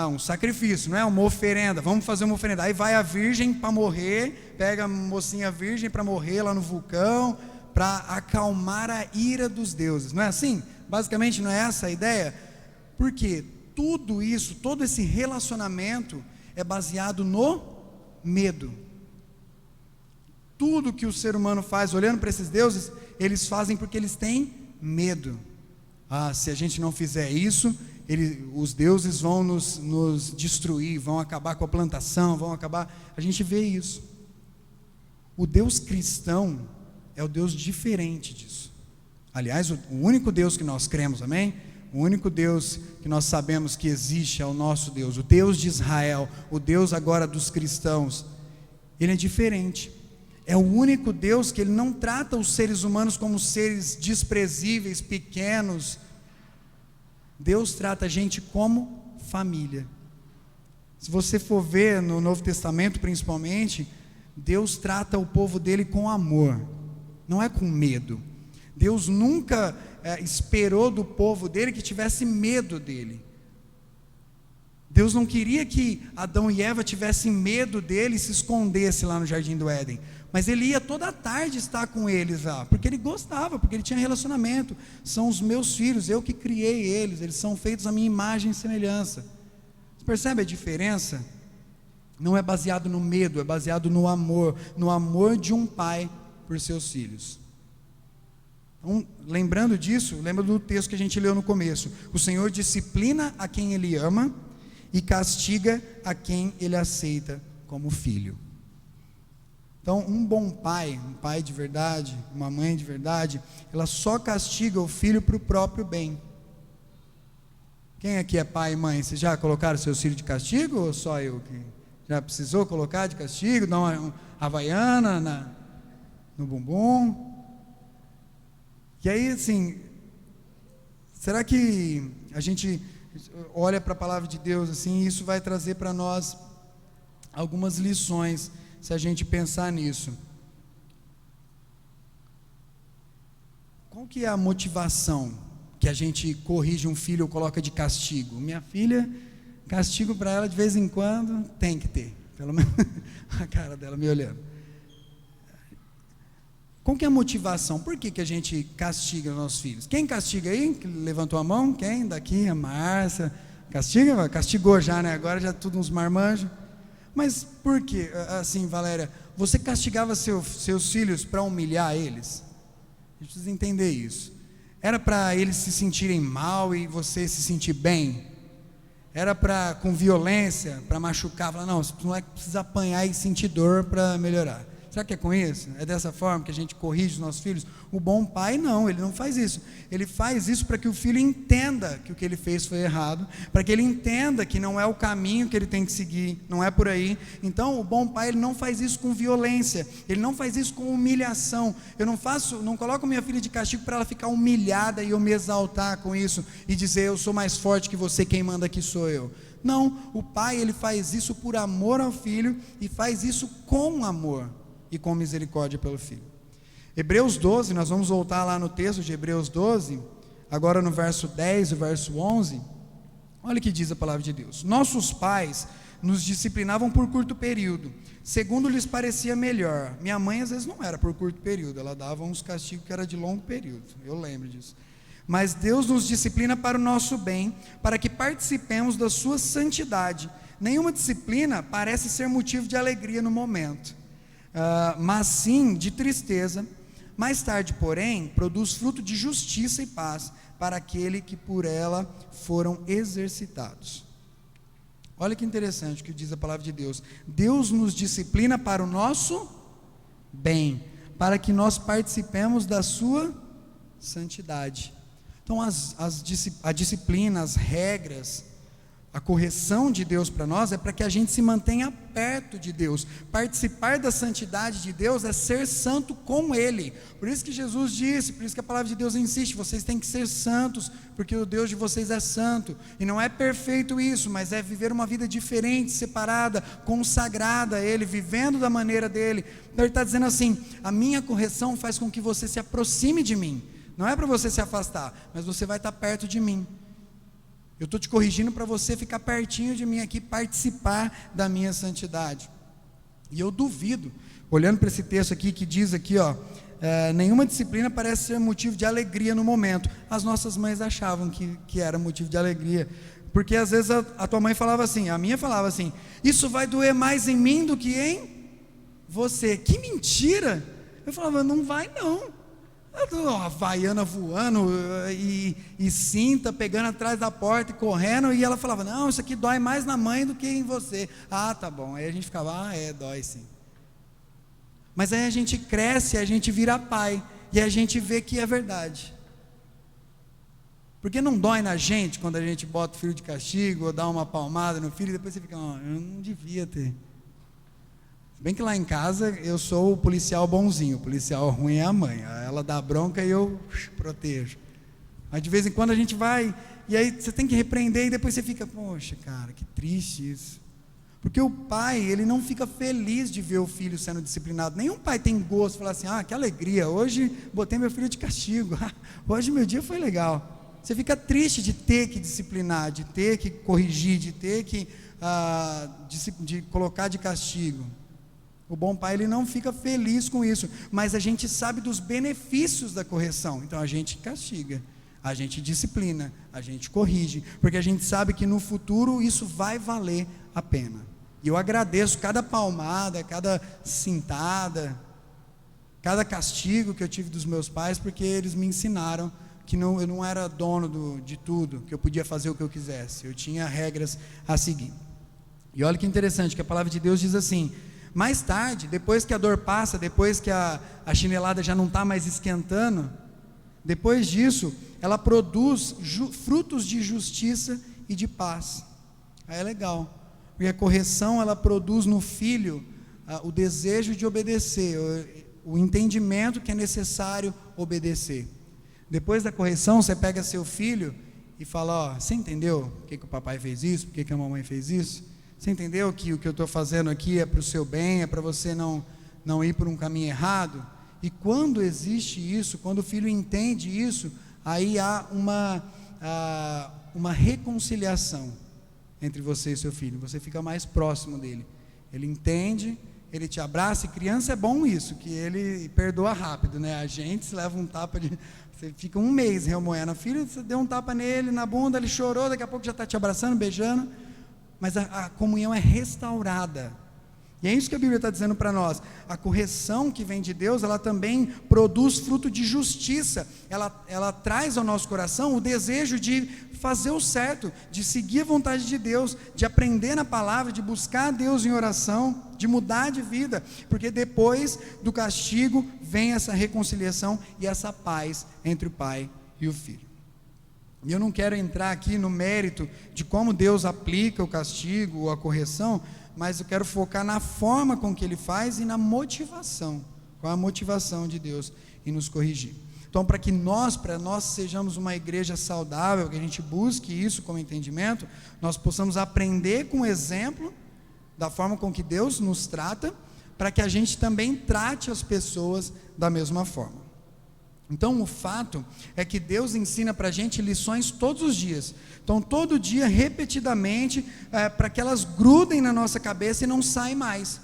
Um sacrifício, não é? Uma oferenda, vamos fazer uma oferenda. Aí vai a virgem para morrer, pega a mocinha virgem para morrer lá no vulcão, para acalmar a ira dos deuses, não é assim? Basicamente não é essa a ideia? Porque tudo isso, todo esse relacionamento é baseado no medo. Tudo que o ser humano faz olhando para esses deuses, eles fazem porque eles têm medo. Se a gente não fizer isso, os deuses vão nos destruir, vão acabar com a plantação, vão acabar. A gente vê isso. O Deus cristão é o Deus diferente disso. Aliás, o único Deus que nós cremos, amém? O único Deus que nós sabemos que existe é o nosso Deus, o Deus de Israel, o Deus agora dos cristãos. Ele é diferente. É o único Deus que ele não trata os seres humanos como seres desprezíveis, pequenos. Deus trata a gente como família. Se você for ver no Novo Testamento principalmente, Deus trata o povo dele com amor, não é com medo. Deus nunca esperou do povo dele que tivesse medo dele. Deus não queria que Adão e Eva tivessem medo dele e se escondesse lá no Jardim do Éden, mas ele ia toda tarde estar com eles lá, porque ele gostava, porque ele tinha relacionamento. São os meus filhos, eu que criei eles são feitos à minha imagem e semelhança. Você percebe a diferença? Não é baseado no medo, é baseado no amor de um pai por seus filhos. Então, lembrando disso, lembra do texto que a gente leu no começo: o Senhor disciplina a quem ele ama e castiga a quem ele aceita como filho. Então, um bom pai, um pai de verdade, uma mãe de verdade, ela só castiga o filho para o próprio bem. Quem aqui é pai e mãe? Vocês já colocaram seus filhos de castigo ou só eu que já precisou colocar de castigo, dar uma havaiana no bumbum? E aí, assim, será que a gente olha para a palavra de Deus assim, e isso vai trazer para nós algumas lições, se a gente pensar nisso? Qual que é a motivação que a gente corrige um filho ou coloca de castigo? Minha filha, castigo para ela de vez em quando tem que ter, pelo menos a cara dela me olhando. Qual que é a motivação? Por que a gente castiga os nossos filhos? Quem castiga aí? Levantou a mão? Quem? Daqui, a Márcia. Castiga? Castigou já, né? Agora já tudo uns marmanjos. Mas por quê? Assim, Valéria, você castigava seus filhos para humilhar eles? A gente precisa entender isso. Era para eles se sentirem mal e você se sentir bem? Era para, com violência, para machucar? Falar, não, você não é que precisa apanhar e sentir dor para melhorar. Será que é com isso? É dessa forma que a gente corrige os nossos filhos? O bom pai não, ele não faz isso. Ele faz isso para que o filho entenda que o que ele fez foi errado, para que ele entenda que não é o caminho que ele tem que seguir, não é por aí. Então o bom pai, ele não faz isso com violência, ele não faz isso com humilhação. Eu não coloco minha filha de castigo para ela ficar humilhada e eu me exaltar com isso e dizer, eu sou mais forte que você, quem manda aqui sou eu. Não, o pai, ele faz isso por amor ao filho e faz isso com amor e com misericórdia pelo filho. Hebreus 12, nós vamos voltar lá no texto de Hebreus 12, agora no verso 10 e verso 11, olha o que diz a palavra de Deus. Nossos pais nos disciplinavam por curto período, segundo lhes parecia melhor. Minha mãe às vezes não era por curto período, ela dava uns castigos que era de longo período, eu lembro disso. Mas Deus nos disciplina para o nosso bem, para que participemos da sua santidade. Nenhuma disciplina parece ser motivo de alegria no momento, mas sim de tristeza. Mais tarde, porém, produz fruto de justiça e paz para aquele que por ela foram exercitados. Olha que interessante o que diz a palavra de Deus. Deus nos disciplina para o nosso bem, para que nós participemos da sua santidade. Então a disciplina, as regras, a correção de Deus para nós é para que a gente se mantenha perto de Deus. Participar da santidade de Deus é ser santo com Ele. Por isso que Jesus disse, por isso que a palavra de Deus insiste, vocês têm que ser santos, porque o Deus de vocês é santo. E não é perfeito isso, mas é viver uma vida diferente, separada, consagrada a Ele, vivendo da maneira dEle. Então Ele está dizendo assim, a minha correção faz com que você se aproxime de mim. Não é para você se afastar, mas você vai estar perto de mim. Eu estou te corrigindo para você ficar pertinho de mim aqui, participar da minha santidade. E eu duvido, olhando para esse texto aqui, que diz aqui, nenhuma disciplina parece ser motivo de alegria no momento. As nossas mães achavam que era motivo de alegria, porque às vezes a tua mãe falava assim, a minha falava assim, isso vai doer mais em mim do que em você. Que mentira! Eu falava, não vai não. A havaiana voando e cinta pegando atrás da porta e correndo, e ela falava, não, isso aqui dói mais na mãe do que em você. Ah, tá bom. Aí a gente ficava, dói sim. Mas aí a gente cresce, a gente vira pai, e a gente vê que é verdade. Porque não dói na gente quando a gente bota o filho de castigo, ou dá uma palmada no filho, e depois você fica, eu não devia ter. Bem que lá em casa eu sou o policial bonzinho, o policial ruim é a mãe, ela dá bronca e eu protejo. Mas de vez em quando a gente vai, e aí você tem que repreender e depois você fica, poxa cara, que triste isso. Porque o pai, ele não fica feliz de ver o filho sendo disciplinado. Nenhum pai tem gosto de falar assim, que alegria, hoje botei meu filho de castigo, hoje meu dia foi legal. Você fica triste de ter que disciplinar, de ter que corrigir, de ter que de colocar de castigo. O bom pai, ele não fica feliz com isso, mas a gente sabe dos benefícios da correção, então a gente castiga, a gente disciplina, a gente corrige, porque a gente sabe que no futuro isso vai valer a pena. E eu agradeço cada palmada, cada cintada, cada castigo que eu tive dos meus pais, porque eles me ensinaram que eu não era dono de tudo, que eu podia fazer o que eu quisesse, eu tinha regras a seguir. E olha que interessante, que a palavra de Deus diz assim, Mais tarde, depois que a dor passa, depois que a chinelada já não está mais esquentando, depois disso, ela produz frutos de justiça e de paz. Aí é legal, porque a correção, ela produz no filho o desejo de obedecer, o entendimento que é necessário obedecer. Depois da correção, você pega seu filho e fala: ó, você entendeu por que o papai fez isso, por que a mamãe fez isso? Você entendeu que o que eu estou fazendo aqui é para o seu bem, é para você não ir por um caminho errado? E quando existe isso, quando o filho entende isso, aí há uma reconciliação entre você e seu filho. Você fica mais próximo dele. Ele entende, ele te abraça. E criança é bom isso, que ele perdoa rápido, né? A gente se leva um tapa você fica um mês remoendo. Filho, você deu um tapa nele, na bunda, ele chorou, daqui a pouco já está te abraçando, beijando. Mas a comunhão é restaurada. E é isso que a Bíblia está dizendo para nós. A correção que vem de Deus, ela também produz fruto de justiça. Ela traz ao nosso coração o desejo de fazer o certo, de seguir a vontade de Deus, de aprender na palavra, de buscar a Deus em oração, de mudar de vida. Porque depois do castigo vem essa reconciliação e essa paz entre o pai e o filho. E eu não quero entrar aqui no mérito de como Deus aplica o castigo ou a correção, mas eu quero focar na forma com que Ele faz e na motivação, qual a motivação de Deus em nos corrigir. Então, para nós sejamos uma igreja saudável, que a gente busque isso como entendimento, nós possamos aprender com o exemplo da forma com que Deus nos trata, para que a gente também trate as pessoas da mesma forma. Então, o fato é que Deus ensina para a gente lições todos os dias. Então, todo dia, repetidamente, para que elas grudem na nossa cabeça e não saem mais.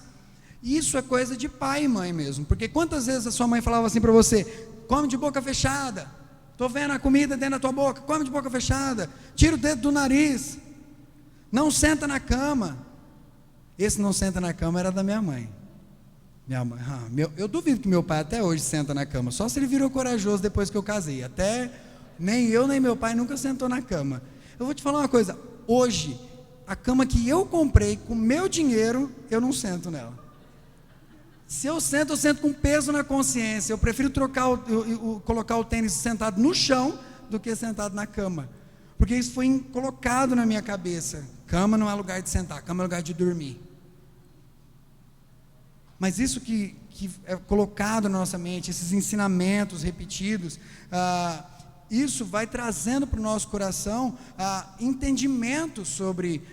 Isso é coisa de pai e mãe mesmo. Porque quantas vezes a sua mãe falava assim para você: come de boca fechada, estou vendo a comida dentro da tua boca, come de boca fechada, tira o dedo do nariz, não senta na cama. Esse não senta na cama era da minha mãe. Eu duvido que meu pai até hoje senta na cama, só se ele virou corajoso depois que eu casei. Até nem eu nem meu pai nunca sentou na cama. Eu vou te falar uma coisa: hoje, a cama que eu comprei com meu dinheiro, eu não sento nela. Se eu sento com peso na consciência. Eu prefiro colocar o tênis sentado no chão do que sentado na cama, porque isso foi colocado na minha cabeça. Cama não é lugar de sentar, cama é lugar de dormir. Mas isso que é colocado na nossa mente, esses ensinamentos repetidos, isso vai trazendo para o nosso coração entendimento sobre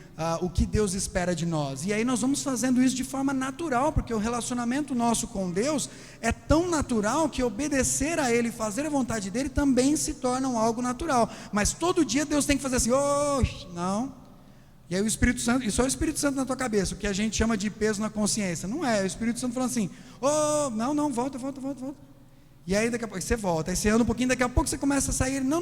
o que Deus espera de nós. E aí nós vamos fazendo isso de forma natural, porque o relacionamento nosso com Deus é tão natural que obedecer a Ele, fazer a vontade dEle, também se torna algo natural. Mas todo dia Deus tem que fazer assim: não. E aí o Espírito Santo, e só o Espírito Santo na tua cabeça, o que a gente chama de peso na consciência. Não é o Espírito Santo falando assim: não, volta. E aí daqui a pouco você volta, aí você anda um pouquinho, daqui a pouco você começa a sair, não,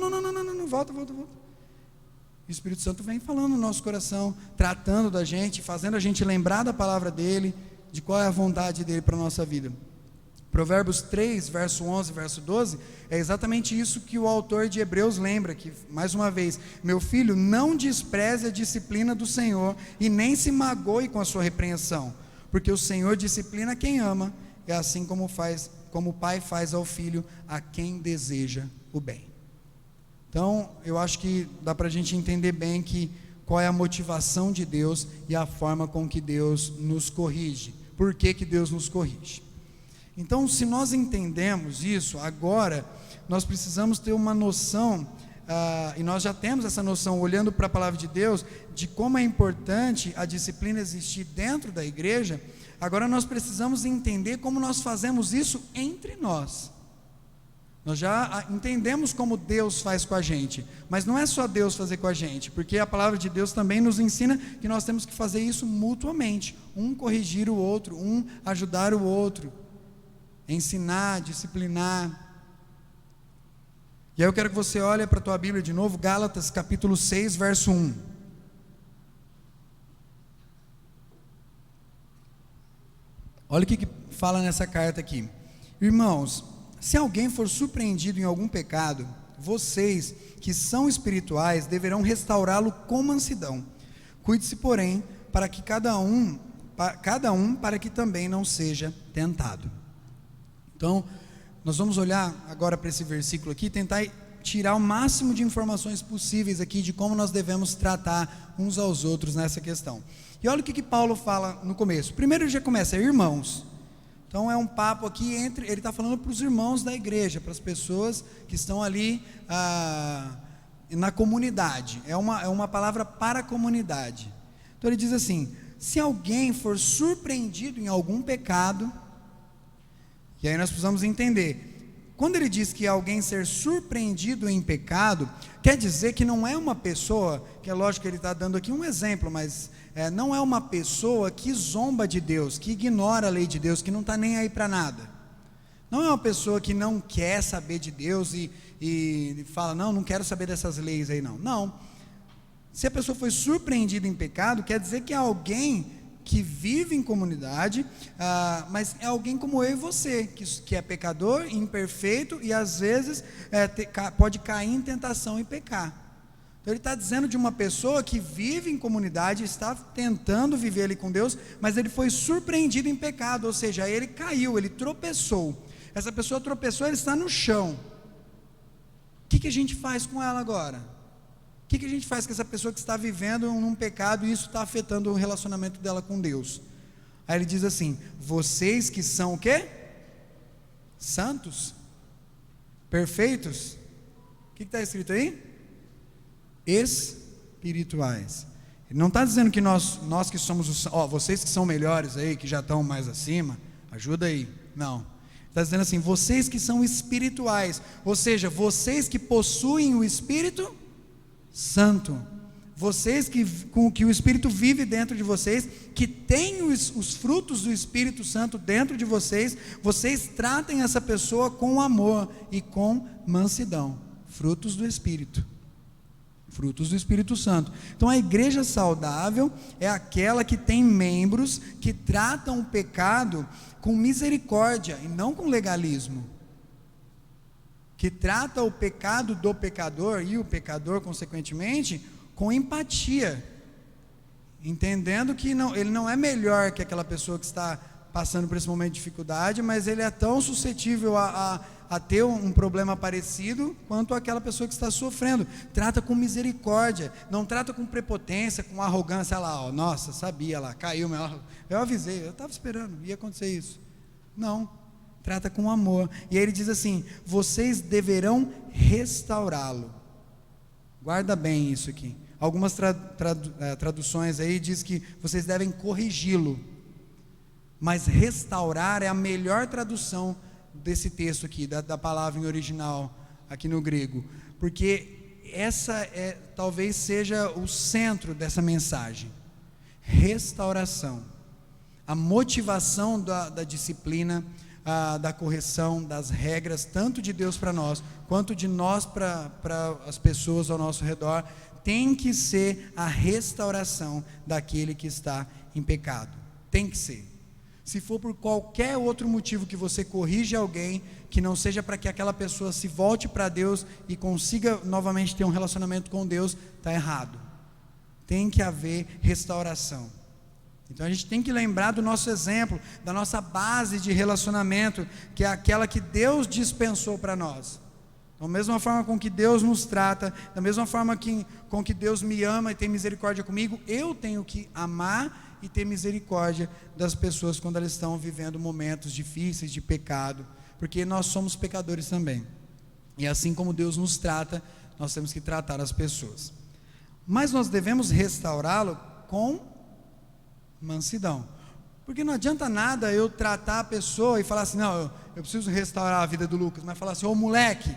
volta. E o Espírito Santo vem falando no nosso coração, tratando da gente, fazendo a gente lembrar da palavra dEle, de qual é a vontade dEle para a nossa vida. Provérbios 3, verso 11, verso 12, é exatamente isso que o autor de Hebreus lembra, que, mais uma vez: meu filho, não despreze a disciplina do Senhor, e nem se magoe com a sua repreensão, porque o Senhor disciplina quem ama, é assim como o pai faz ao filho, a quem deseja o bem. Então, eu acho que dá para a gente entender bem qual é a motivação de Deus e a forma com que Deus nos corrige. Por que Deus nos corrige? Então, se nós entendemos isso, agora nós precisamos ter uma noção, e nós já temos essa noção, olhando para a palavra de Deus, de como é importante a disciplina existir dentro da igreja. Agora nós precisamos entender como nós fazemos isso entre nós. Nós já entendemos como Deus faz com a gente, mas não é só Deus fazer com a gente, porque a palavra de Deus também nos ensina que nós temos que fazer isso mutuamente, um corrigir o outro, um ajudar o outro, ensinar, disciplinar. E aí eu quero que você olhe para a tua Bíblia de novo, Gálatas capítulo 6, verso 1. Olha o que fala nessa carta aqui: irmãos, se alguém for surpreendido em algum pecado, vocês que são espirituais deverão restaurá-lo com mansidão. Cuide-se, porém, para que cada um para que também não seja tentado. Então, nós vamos olhar agora para esse versículo aqui, tentar tirar o máximo de informações possíveis aqui de como nós devemos tratar uns aos outros nessa questão. E olha o que Paulo fala no começo. Primeiro ele já começa, irmãos. Então é um papo aqui ele está falando para os irmãos da igreja, para as pessoas que estão ali na comunidade. É uma palavra para a comunidade. Então ele diz assim: se alguém for surpreendido em algum pecado, e aí nós precisamos entender, quando ele diz que alguém ser surpreendido em pecado, quer dizer que não é uma pessoa, que é lógico que ele está dando aqui um exemplo, mas não é uma pessoa que zomba de Deus, que ignora a lei de Deus, que não está nem aí para nada. Não é uma pessoa que não quer saber de Deus e fala, não quero saber dessas leis aí não. Não. Se a pessoa foi surpreendida em pecado, quer dizer que é alguém que vive em comunidade, mas é alguém como eu e você, que é pecador, imperfeito e às vezes pode cair em tentação e pecar. Então ele está dizendo de uma pessoa que vive em comunidade, está tentando viver ali com Deus, mas ele foi surpreendido em pecado, ou seja, ele caiu, ele tropeçou. Essa pessoa tropeçou, ele está no chão. O que a gente faz com ela agora? O que a gente faz com essa pessoa que está vivendo num pecado e isso está afetando o relacionamento dela com Deus? Aí ele diz assim: vocês que são o quê? Santos? Perfeitos? O que está escrito aí? Espirituais. Ele não está dizendo que nós que somos vocês que são melhores aí, que já estão mais acima, ajuda aí. Não. Está dizendo assim: vocês que são espirituais, ou seja, vocês que possuem o Espírito Santo, vocês com que o Espírito vive dentro de vocês, que têm os frutos do Espírito Santo dentro de vocês, vocês tratem essa pessoa com amor e com mansidão. Frutos do Espírito. Frutos do Espírito Santo. Então a igreja saudável é aquela que tem membros que tratam o pecado com misericórdia e não com legalismo, que trata o pecado do pecador e o pecador consequentemente com empatia, entendendo que ele não é melhor que aquela pessoa que está passando por esse momento de dificuldade, mas ele é tão suscetível a ter um problema parecido quanto aquela pessoa que está sofrendo. Trata com misericórdia, não trata com prepotência, com arrogância. Lá, nossa, sabia lá, caiu, eu avisei, eu estava esperando, ia acontecer isso. Não, trata com amor. E aí ele diz assim: vocês deverão restaurá-lo. Guarda bem isso aqui. Algumas traduções aí diz que vocês devem corrigi-lo, mas restaurar é a melhor tradução desse texto aqui, da palavra em original aqui no grego, porque essa talvez seja o centro dessa mensagem. Restauração, a motivação da disciplina, da correção, das regras, tanto de Deus para nós, quanto de nós para as pessoas ao nosso redor, tem que ser a restauração daquele que está em pecado. Tem que ser. Se for por qualquer outro motivo que você corrige alguém, que não seja para que aquela pessoa se volte para Deus e consiga novamente ter um relacionamento com Deus, está errado. Tem que haver restauração. Então a gente tem que lembrar do nosso exemplo, da nossa base de relacionamento, que é aquela que Deus dispensou para nós. Da mesma forma com que Deus nos trata, da mesma forma com que Deus me ama e tem misericórdia comigo, eu tenho que amar e ter misericórdia das pessoas quando elas estão vivendo momentos difíceis de pecado, porque nós somos pecadores também. E assim como Deus nos trata, nós temos que tratar as pessoas. Mas nós devemos restaurá-lo com mansidão. Porque não adianta nada eu tratar a pessoa e falar assim: não, eu preciso restaurar a vida do Lucas, mas falar assim: ô moleque,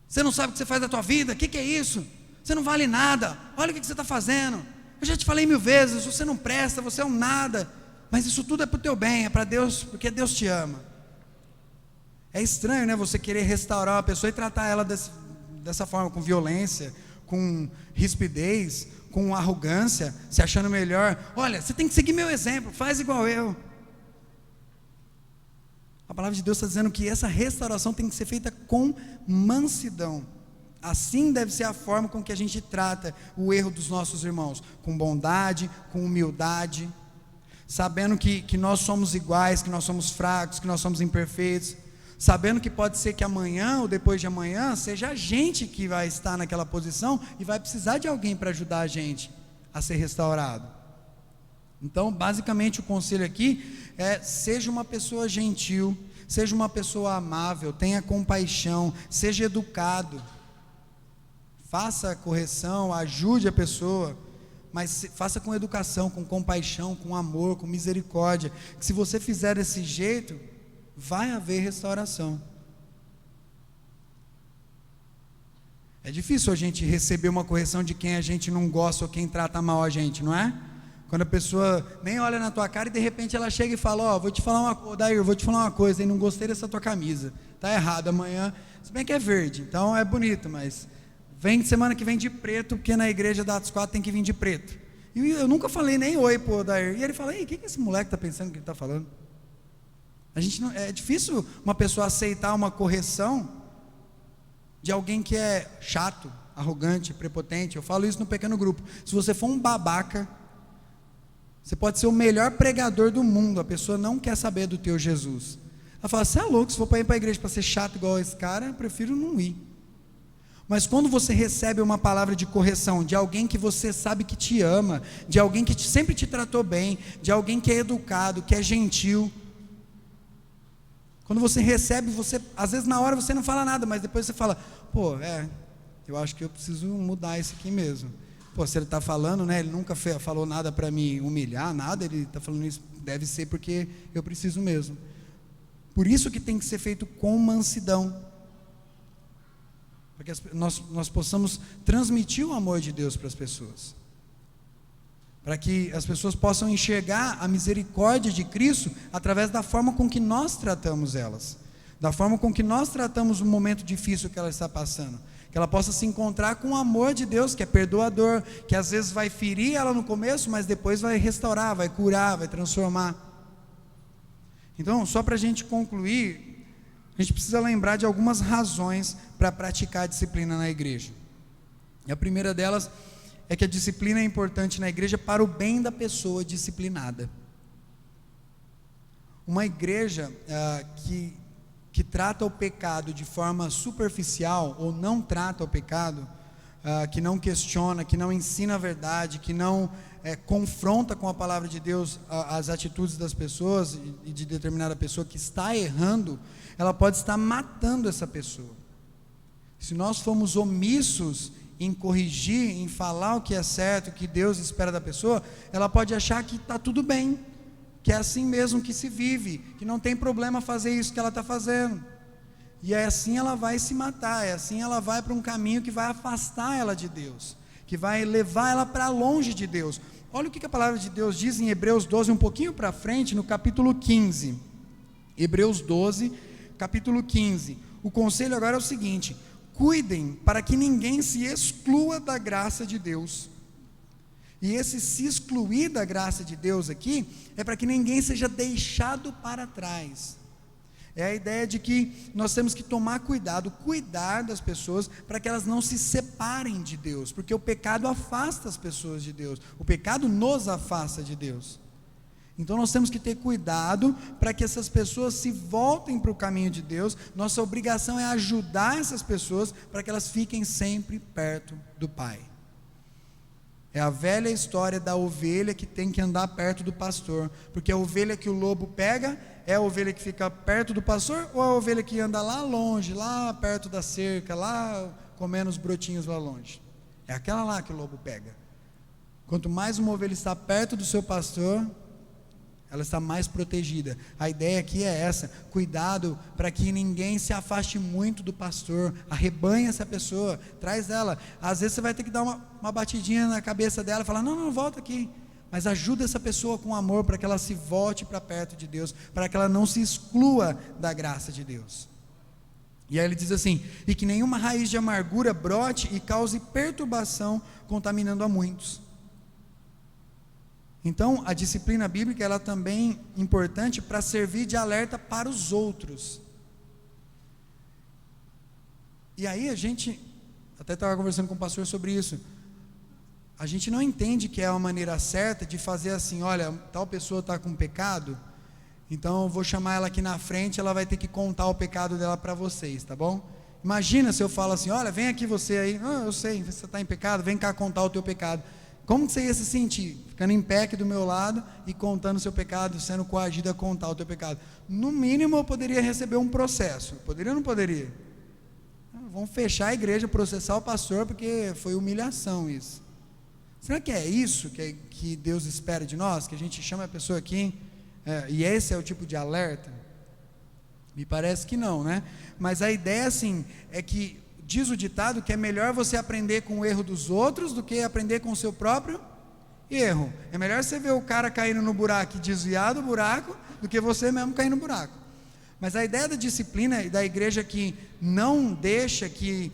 você não sabe o que você faz da tua vida, o que é isso? Você não vale nada, olha o que você está fazendo. Eu já te falei 1000 vezes, você não presta, você é um nada, mas isso tudo é para o teu bem, é para Deus, porque Deus te ama. É estranho, né, você querer restaurar uma pessoa e tratar ela dessa forma, com violência, com rispidez, com arrogância, se achando melhor. Olha, você tem que seguir meu exemplo, faz igual eu. A palavra de Deus está dizendo que essa restauração tem que ser feita com mansidão. Assim deve ser a forma com que a gente trata o erro dos nossos irmãos, com bondade, com humildade, sabendo que nós somos iguais, que nós somos fracos, que nós somos imperfeitos, sabendo que pode ser que amanhã ou depois de amanhã seja a gente que vai estar naquela posição e vai precisar de alguém para ajudar a gente a ser restaurado. Então, basicamente, o conselho aqui é: seja uma pessoa gentil, seja uma pessoa amável, tenha compaixão, seja educado, faça a correção, ajude a pessoa, mas faça com educação, com compaixão, com amor, com misericórdia, que se você fizer desse jeito, vai haver restauração. É difícil a gente receber uma correção de quem a gente não gosta ou quem trata mal a gente, não é? Quando a pessoa nem olha na tua cara e de repente ela chega e fala: vou te falar uma coisa, não gostei dessa tua camisa, tá errado, amanhã, se bem que é verde, então é bonito, mas vem semana que vem de preto, porque na igreja da Atos 4 tem que vir de preto. E eu nunca falei nem oi pro Odair. E ele fala: ei, o que esse moleque está pensando que ele está falando? A gente não, é difícil uma pessoa aceitar uma correção de alguém que é chato, arrogante, prepotente. Eu falo isso no pequeno grupo. Se você for um babaca, você pode ser o melhor pregador do mundo, a pessoa não quer saber do teu Jesus. Ela fala: você é louco, se for para ir para a igreja para ser chato igual esse cara, eu prefiro não ir. Mas quando você recebe uma palavra de correção de alguém que você sabe que te ama, de alguém que sempre te tratou bem, de alguém que é educado, que é gentil, quando você recebe, você, às vezes na hora você não fala nada, mas depois você fala: eu acho que eu preciso mudar isso aqui mesmo. Se ele está falando, né, ele nunca falou nada para me humilhar, nada, ele está falando isso, deve ser porque eu preciso mesmo. Por isso que tem que ser feito com mansidão, para que nós possamos transmitir o amor de Deus para as pessoas, para que as pessoas possam enxergar a misericórdia de Cristo através da forma com que nós tratamos elas, da forma com que nós tratamos o momento difícil que ela está passando, que ela possa se encontrar com o amor de Deus, que é perdoador, que às vezes vai ferir ela no começo, mas depois vai restaurar, vai curar, vai transformar. Então, só para a gente concluir, a gente precisa lembrar de algumas razões para praticar a disciplina na igreja. E a primeira delas é que a disciplina é importante na igreja para o bem da pessoa disciplinada. Uma igreja que trata o pecado de forma superficial, ou não trata o pecado, que não questiona, que não ensina a verdade, que não confronta com a palavra de Deus as atitudes das pessoas e de determinada pessoa que está errando, ela pode estar matando essa pessoa. Se nós formos omissos em corrigir, em falar o que é certo, o que Deus espera da pessoa, ela pode achar que está tudo bem, que é assim mesmo que se vive, que não tem problema fazer isso que ela está fazendo, e é assim ela vai se matar, é assim ela vai para um caminho que vai afastar ela de Deus, que vai levar ela para longe de Deus. Olha o que a palavra de Deus diz em Hebreus 12, um pouquinho para frente, no capítulo 15, Hebreus 12, capítulo 15, o conselho agora é o seguinte: cuidem para que ninguém se exclua da graça de Deus. E esse se excluir da graça de Deus aqui, é para que ninguém seja deixado para trás. É a ideia de que nós temos que tomar cuidado, cuidar das pessoas, para que elas não se separem de Deus, porque o pecado afasta as pessoas de Deus, o pecado nos afasta de Deus. Então nós temos que ter cuidado para que essas pessoas se voltem para o caminho de Deus. Nossa obrigação é ajudar essas pessoas para que elas fiquem sempre perto do Pai. É a velha história da ovelha que tem que andar perto do pastor, porque a ovelha que o lobo pega é a ovelha que fica perto do pastor, ou a ovelha que anda lá longe, lá perto da cerca, lá comendo os brotinhos lá longe? É aquela lá que o lobo pega. Quanto mais uma ovelha está perto do seu pastor, ela está mais protegida. A ideia aqui é essa: cuidado para que ninguém se afaste muito do pastor, arrebanha essa pessoa, traz ela. Às vezes você vai ter que dar uma batidinha na cabeça dela e falar: não, volta aqui, mas ajuda essa pessoa com amor, para que ela se volte para perto de Deus, para que ela não se exclua da graça de Deus. E aí ele diz assim: e que nenhuma raiz de amargura brote e cause perturbação, contaminando a muitos. Então, a disciplina bíblica, ela também é importante para servir de alerta para os outros. E aí a gente até estava conversando com o pastor sobre isso. A gente não entende que é a maneira certa de fazer assim, olha, tal pessoa está com pecado, então eu vou chamar ela aqui na frente, ela vai ter que contar o pecado dela para vocês, tá bom? Imagina se eu falo assim, olha, vem aqui você aí, eu sei, você está em pecado, vem cá contar o teu pecado. Como que você ia se sentir? Ficando em pé aqui do meu lado e contando o seu pecado, sendo coagido a contar o teu pecado. No mínimo eu poderia receber um processo, poderia ou não poderia? Vamos fechar a igreja, processar o pastor, porque foi humilhação isso. Será que é isso que Deus espera de nós? Que a gente chama a pessoa aqui, e esse é o tipo de alerta? Me parece que não, né? Mas a ideia, assim, é que, diz o ditado, que é melhor você aprender com o erro dos outros do que aprender com o seu próprio erro. É melhor você ver o cara caindo no buraco e desviar do buraco, do que você mesmo cair no buraco. Mas a ideia da disciplina e da igreja que não deixa que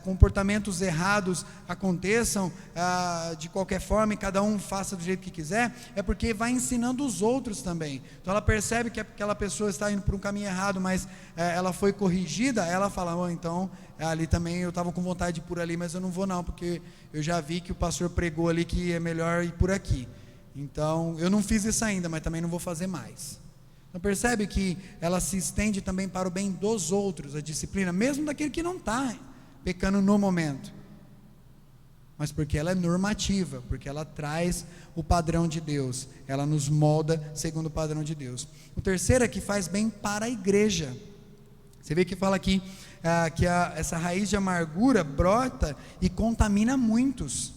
comportamentos errados aconteçam de qualquer forma e cada um faça do jeito que quiser, é porque vai ensinando os outros também. Então ela percebe que aquela pessoa está indo por um caminho errado, mas ela foi corrigida, ela fala, então ali também eu estava com vontade de ir por ali, mas eu não vou não, porque eu já vi que o pastor pregou ali que é melhor ir por aqui. Então eu não fiz isso ainda, mas também não vou fazer mais. Então percebe que ela se estende também para o bem dos outros, a disciplina, mesmo daquele que não está pecando no momento, mas porque ela é normativa, porque ela traz o padrão de Deus, ela nos molda segundo o padrão de Deus. O terceiro é que faz bem para a igreja. Você vê que fala aqui que essa raiz de amargura brota e contamina muitos.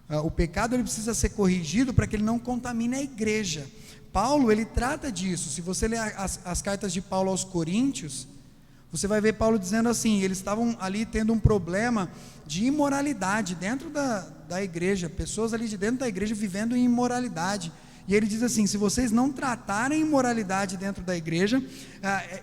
O pecado ele precisa ser corrigido para que ele não contamine a igreja. Paulo, ele trata disso. Se você ler as cartas de Paulo aos Coríntios, você vai ver Paulo dizendo assim, eles estavam ali tendo um problema de imoralidade dentro da igreja, pessoas ali de dentro da igreja vivendo em imoralidade, e ele diz assim, se vocês não tratarem imoralidade dentro da igreja,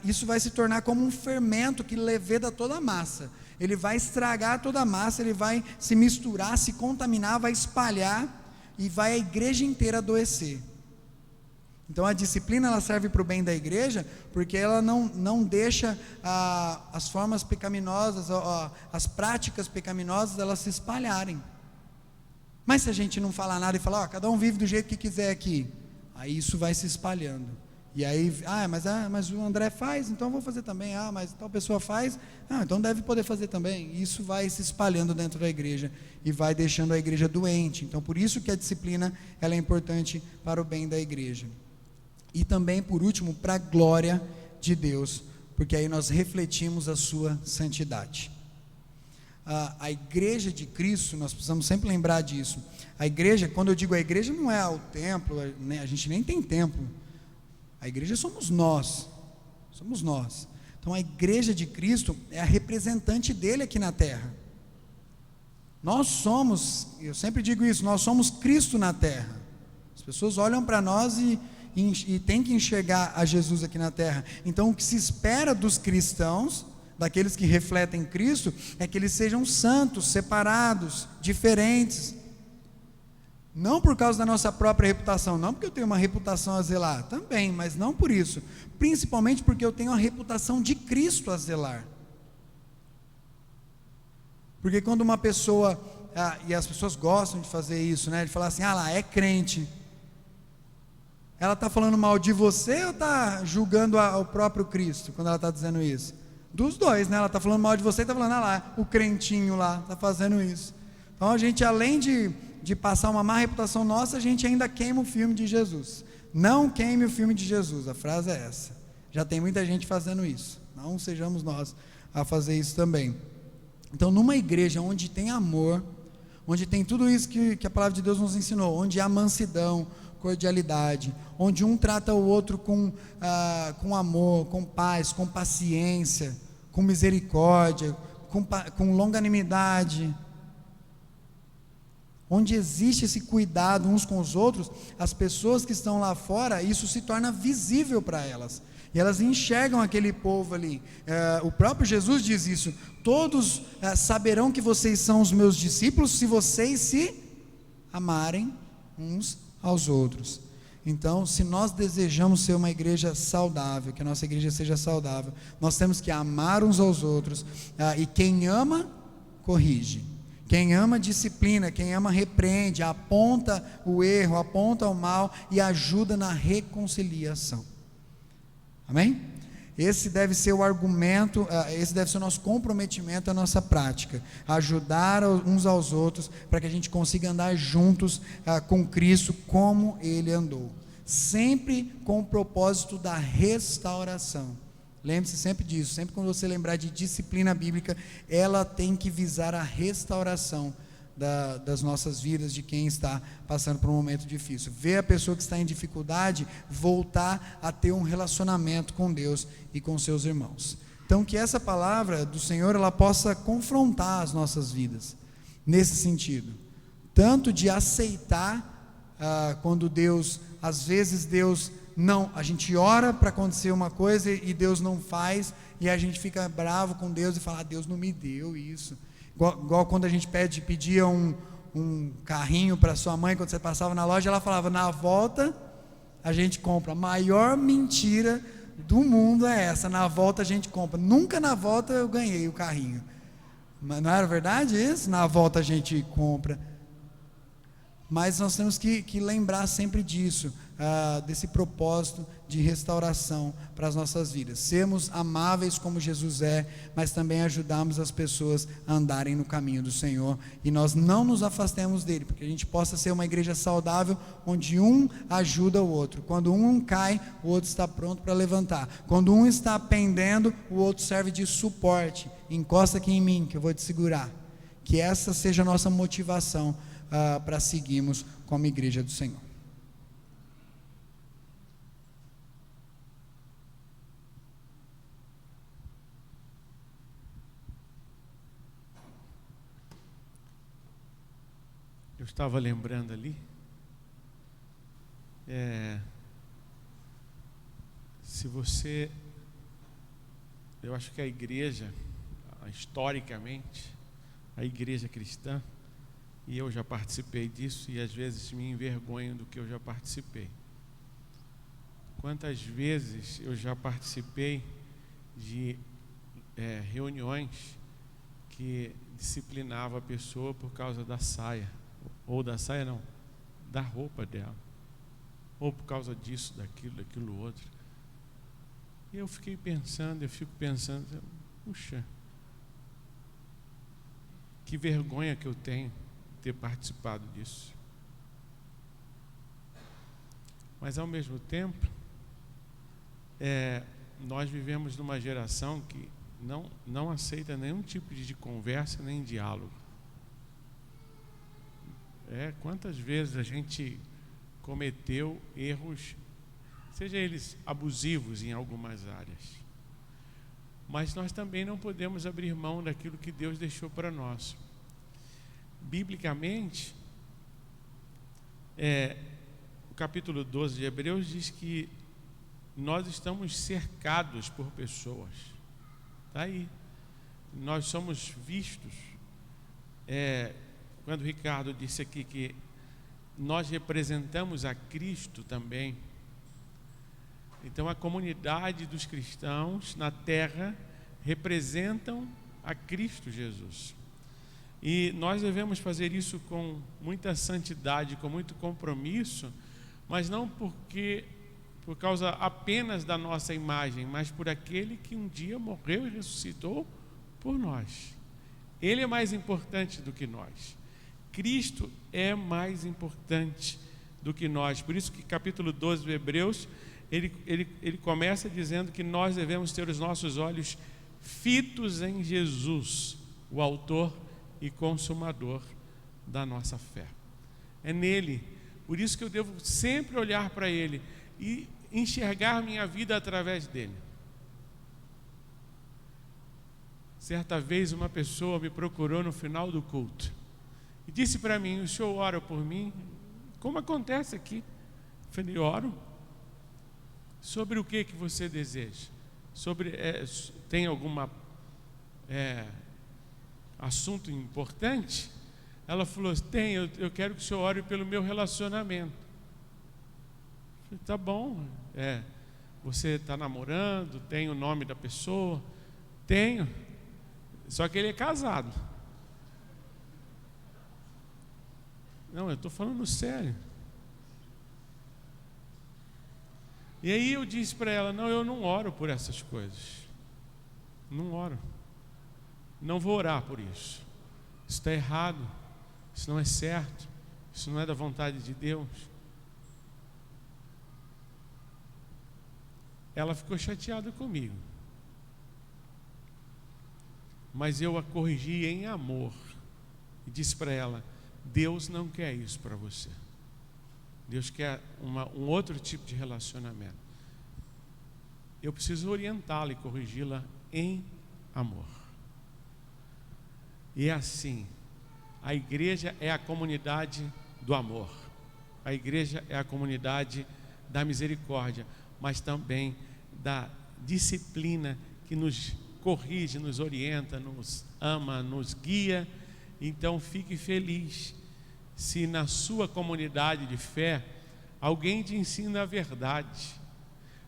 isso vai se tornar como um fermento que leveda toda a massa, ele vai estragar toda a massa, ele vai se misturar, se contaminar, vai espalhar, e vai a igreja inteira adoecer. Então a disciplina ela serve para o bem da igreja, porque ela não deixa as formas pecaminosas, as práticas pecaminosas, elas se espalharem. Mas se a gente não falar nada e falar, cada um vive do jeito que quiser aqui, aí isso vai se espalhando. E aí, mas o André faz, então eu vou fazer também. Mas tal pessoa faz, então deve poder fazer também. E isso vai se espalhando dentro da igreja e vai deixando a igreja doente. Então por isso que a disciplina ela é importante para o bem da igreja. E também, por último, para a glória de Deus, porque aí nós refletimos a sua santidade. A igreja de Cristo, nós precisamos sempre lembrar disso. A igreja, quando eu digo a igreja, não é o templo, a gente nem tem templo. A igreja somos nós. Então a igreja de Cristo é a representante dele aqui na terra. Nós somos, eu sempre digo isso, nós somos Cristo na terra. As pessoas olham para nós e tem que enxergar a Jesus aqui na terra. Então o que se espera dos cristãos, daqueles que refletem Cristo, é que eles sejam santos, separados, diferentes, não por causa da nossa própria reputação, não porque eu tenho uma reputação a zelar, também, mas não por isso, principalmente porque eu tenho a reputação de Cristo a zelar. Porque quando uma pessoa, e as pessoas gostam de fazer isso, né, de falar assim, lá é crente, ela está falando mal de você ou está julgando o próprio Cristo, quando ela está dizendo isso? Dos dois, né? Ela está falando mal de você e está falando, lá, o crentinho lá, está fazendo isso. Então a gente, além de passar uma má reputação nossa, a gente ainda queima o filme de Jesus. Não queime o filme de Jesus, a frase é essa. Já tem muita gente fazendo isso, não sejamos nós a fazer isso também. Então numa igreja onde tem amor, onde tem tudo isso que a palavra de Deus nos ensinou, onde há mansidão, cordialidade, onde um trata o outro com amor, com paz, com paciência, com misericórdia, com longanimidade, onde existe esse cuidado uns com os outros, as pessoas que estão lá fora, isso se torna visível para elas, e elas enxergam aquele povo ali. O próprio Jesus diz isso, todos saberão que vocês são os meus discípulos, se vocês se amarem uns aos outros. Então, se nós desejamos ser uma igreja saudável, que a nossa igreja seja saudável, nós temos que amar uns aos outros, e quem ama, corrige. Quem ama disciplina, quem ama repreende, aponta o erro, aponta o mal e ajuda na reconciliação. Amém? Esse deve ser o argumento, esse deve ser o nosso comprometimento, a nossa prática. Ajudar uns aos outros para que a gente consiga andar juntos com Cristo como Ele andou. Sempre com o propósito da restauração. Lembre-se sempre disso, sempre quando você lembrar de disciplina bíblica, ela tem que visar a restauração das nossas vidas, de quem está passando por um momento difícil. Ver a pessoa que está em dificuldade voltar a ter um relacionamento com Deus e com seus irmãos. Então, que essa palavra do Senhor, ela possa confrontar as nossas vidas, nesse sentido. Tanto de aceitar, quando Deus, às vezes Deus não, a gente ora para acontecer uma coisa e Deus não faz, e a gente fica bravo com Deus e fala, Deus não me deu isso. Igual quando a gente pedia um carrinho para sua mãe, quando você passava na loja, ela falava, na volta a gente compra. A maior mentira do mundo é essa, na volta a gente compra. Nunca na volta eu ganhei o carrinho. Mas não era verdade isso? Na volta a gente compra. Mas nós temos que lembrar sempre disso, desse propósito de restauração para as nossas vidas. Sermos amáveis como Jesus é, mas também ajudarmos as pessoas a andarem no caminho do Senhor. E nós não nos afastemos dele, porque a gente possa ser uma igreja saudável, onde um ajuda o outro. Quando um cai, o outro está pronto para levantar. Quando um está pendendo, o outro serve de suporte. Encosta aqui em mim, que eu vou te segurar. Que essa seja a nossa motivação para seguirmos como igreja do Senhor. Eu estava lembrando ali, eu acho que a igreja, historicamente, a igreja cristã, e eu já participei disso, e às vezes me envergonho do que eu já participei. Quantas vezes eu já participei de reuniões que disciplinava a pessoa por causa da saia, ou da saia não, da roupa dela, ou por causa disso, daquilo outro. E eu fico pensando, puxa, que vergonha que eu tenho ter participado disso. Mas ao mesmo tempo, nós vivemos numa geração que não aceita nenhum tipo de conversa nem diálogo. Quantas vezes a gente cometeu erros, seja eles abusivos em algumas áreas, mas nós também não podemos abrir mão daquilo que Deus deixou para nós. Biblicamente, o capítulo 12 de Hebreus diz que nós estamos cercados por pessoas. Está aí. Nós somos vistos. Quando o Ricardo disse aqui que nós representamos a Cristo também. Então a comunidade dos cristãos na terra representam a Cristo Jesus. E nós devemos fazer isso com muita santidade, com muito compromisso, mas não por causa apenas da nossa imagem, mas por aquele que um dia morreu e ressuscitou por nós. Ele é mais importante do que nós. Cristo é mais importante do que nós. Por isso que capítulo 12 de Hebreus, ele começa dizendo que nós devemos ter os nossos olhos fitos em Jesus, o autor e consumador da nossa fé. É nele. Por isso que eu devo sempre olhar para ele e enxergar minha vida através dele. Certa vez uma pessoa me procurou no final do culto e disse para mim: o senhor ora por mim? Como acontece aqui? Eu falei: oro. Sobre o que você deseja? Tem alguma assunto importante? Ela falou: tem, eu quero que o senhor ore pelo meu relacionamento. Eu falei: tá bom. Você está namorando? Tem o nome da pessoa? Tenho. Só que ele é casado. Não, eu estou falando sério. E aí eu disse para ela, não, eu não oro por essas coisas. Não oro. Não vou orar por isso. Isso está errado. Isso não é certo. Isso não é da vontade de Deus. Ela ficou chateada comigo. Mas eu a corrigi em amor. E disse para ela, Deus não quer isso para você. Deus quer um outro tipo de relacionamento. Eu preciso orientá-la e corrigi-la em amor. E é assim, a igreja é a comunidade do amor. A igreja é a comunidade da misericórdia, mas também da disciplina que nos corrige, nos orienta, nos ama, nos guia. Então fique feliz se na sua comunidade de fé alguém te ensina a verdade.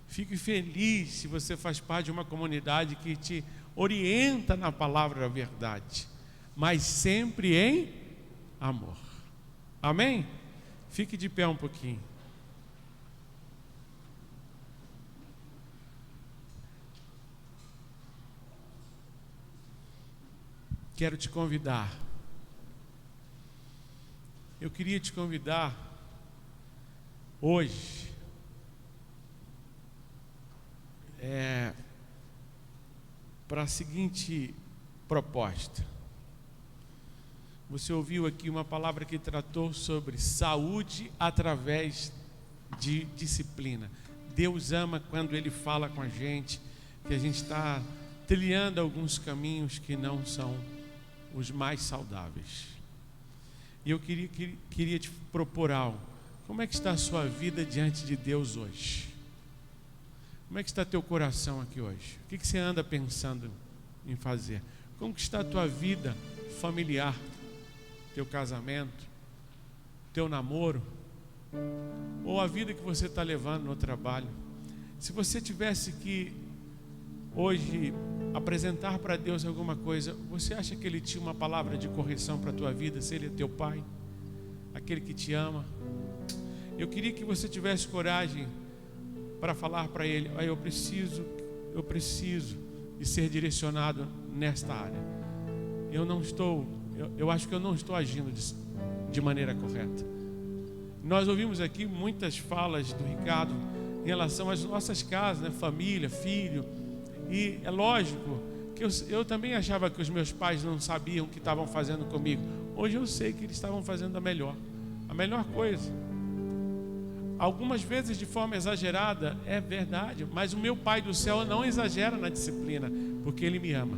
Fique feliz se você faz parte de uma comunidade que te orienta na palavra da verdade, mas sempre em amor. Amém? Fique de pé um pouquinho. Quero te convidar. Eu queria te convidar hoje para a seguinte proposta. Você ouviu aqui uma palavra que tratou sobre saúde através de disciplina. Deus ama quando Ele fala com a gente, que a gente está trilhando alguns caminhos que não são os mais saudáveis. E eu queria te propor algo. Como é que está a sua vida diante de Deus hoje? Como é que está teu coração aqui hoje? O que você anda pensando em fazer? Como que está a tua vida familiar? Teu casamento? Teu namoro? Ou a vida que você está levando no trabalho? Se você tivesse que hoje apresentar para Deus alguma coisa, você acha que Ele tinha uma palavra de correção para a tua vida, se Ele é teu Pai, aquele que te ama? Eu queria que você tivesse coragem para falar para Ele, eu preciso de ser direcionado nesta área. Eu acho que eu não estou agindo de maneira correta. Nós ouvimos aqui muitas falas do Ricardo em relação às nossas casas, né? Família, filho. E é lógico que eu também achava que os meus pais não sabiam o que estavam fazendo comigo. Hoje eu sei que eles estavam fazendo a melhor coisa. Algumas vezes de forma exagerada, é verdade, mas o meu Pai do céu não exagera na disciplina, porque Ele me ama.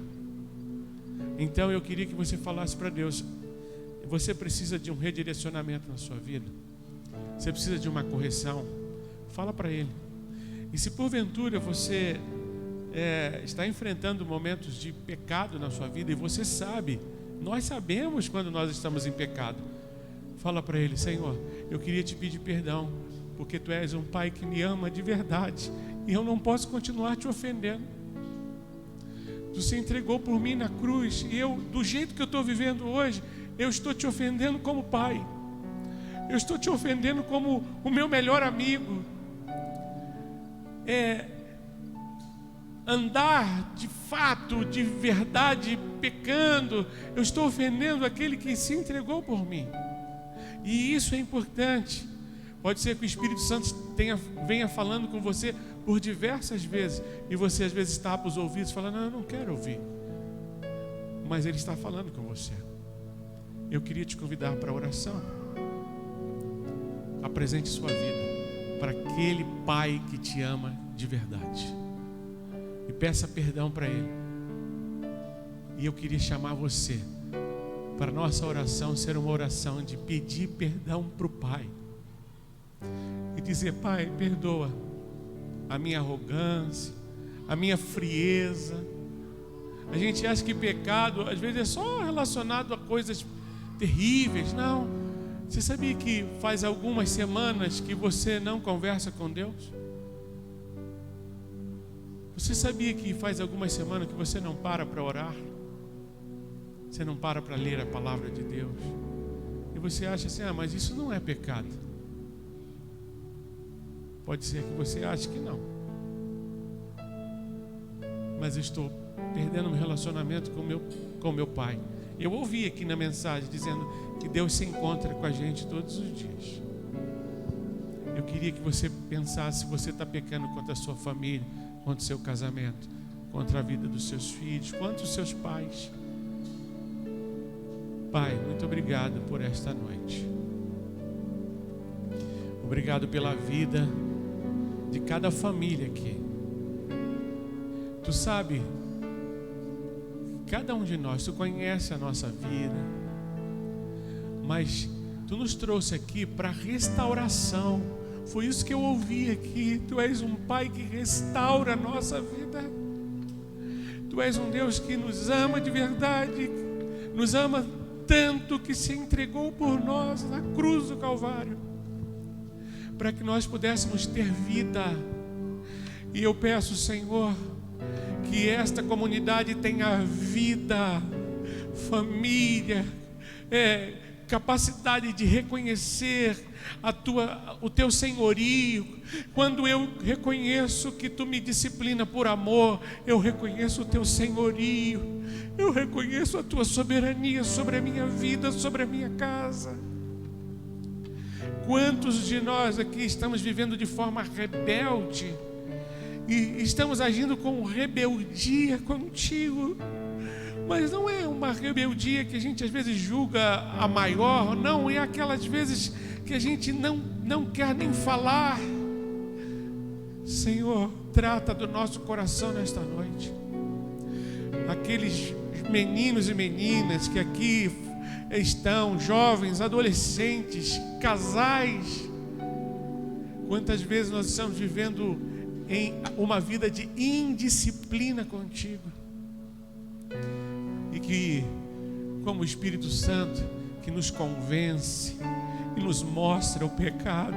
Então eu queria que você falasse para Deus, você precisa de um redirecionamento na sua vida, você precisa de uma correção, fala para Ele. E se porventura você está enfrentando momentos de pecado na sua vida, e você sabe, nós sabemos quando nós estamos em pecado, fala para Ele, Senhor, eu queria te pedir perdão, porque Tu és um Pai que me ama de verdade, e eu não posso continuar te ofendendo. Tu se entregou por mim na cruz, e eu, do jeito que eu estou vivendo hoje, eu estou te ofendendo como pai, eu estou te ofendendo como o meu melhor amigo. Andar de fato, de verdade, pecando, eu estou ofendendo aquele que se entregou por mim. E isso é importante. Pode ser que o Espírito Santo venha falando com você por diversas vezes, e você às vezes tapa os ouvidos e fala, não, eu não quero ouvir. Mas Ele está falando com você. Eu queria te convidar para a oração. Apresente sua vida para aquele Pai que te ama de verdade. E peça perdão para Ele. E eu queria chamar você para a nossa oração ser uma oração de pedir perdão para o Pai. E dizer, Pai, perdoa a minha arrogância, a minha frieza. A gente acha que pecado às vezes é só relacionado a coisas terríveis. Não. Você sabia que faz algumas semanas que você não conversa com Deus? Você sabia que faz algumas semanas que você não para orar? Você não para ler a palavra de Deus? E você acha assim, mas isso não é pecado. Pode ser que você ache que não. Mas eu estou perdendo meu relacionamento com meu pai. Eu ouvi aqui na mensagem dizendo que Deus se encontra com a gente todos os dias. Eu queria que você pensasse se você está pecando contra a sua família, contra o seu casamento, contra a vida dos seus filhos, contra os seus pais. Pai, muito obrigado por esta noite. Obrigado pela vida de cada família aqui. Tu sabe, cada um de nós, Tu conhece a nossa vida, mas Tu nos trouxe aqui para restauração. Foi isso que eu ouvi aqui. Tu és um Pai que restaura a nossa vida. Tu és um Deus que nos ama de verdade, nos ama tanto que se entregou por nós na cruz do Calvário, para que nós pudéssemos ter vida. E eu peço, Senhor, que esta comunidade tenha vida, família, capacidade de reconhecer o Teu senhorio. Quando eu reconheço que Tu me disciplina por amor, eu reconheço o Teu senhorio, eu reconheço a Tua soberania sobre a minha vida, sobre a minha casa. Quantos de nós aqui estamos vivendo de forma rebelde e estamos agindo com rebeldia contigo? Mas não é uma rebeldia que a gente às vezes julga a maior, não, é aquelas vezes que a gente não quer nem falar. Senhor, trata do nosso coração nesta noite. Aqueles meninos e meninas que aqui estão, jovens, adolescentes, casais, quantas vezes nós estamos vivendo em uma vida de indisciplina contigo, e que, como o Espírito Santo que nos convence e nos mostra o pecado,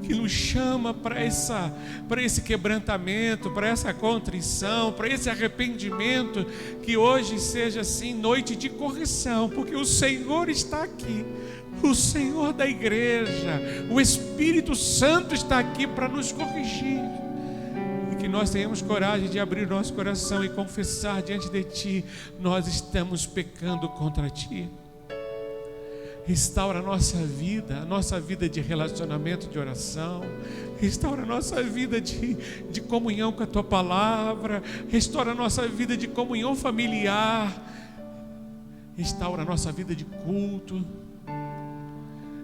que nos chama para esse quebrantamento, para essa contrição, para esse arrependimento, que hoje seja assim noite de correção, porque o Senhor está aqui, o Senhor da igreja, o Espírito Santo está aqui para nos corrigir, e que nós tenhamos coragem de abrir nosso coração e confessar diante de Ti: nós estamos pecando contra Ti. Restaura a nossa vida de relacionamento, de oração. Restaura a nossa vida de comunhão com a Tua palavra. Restaura a nossa vida de comunhão familiar. Restaura a nossa vida de culto.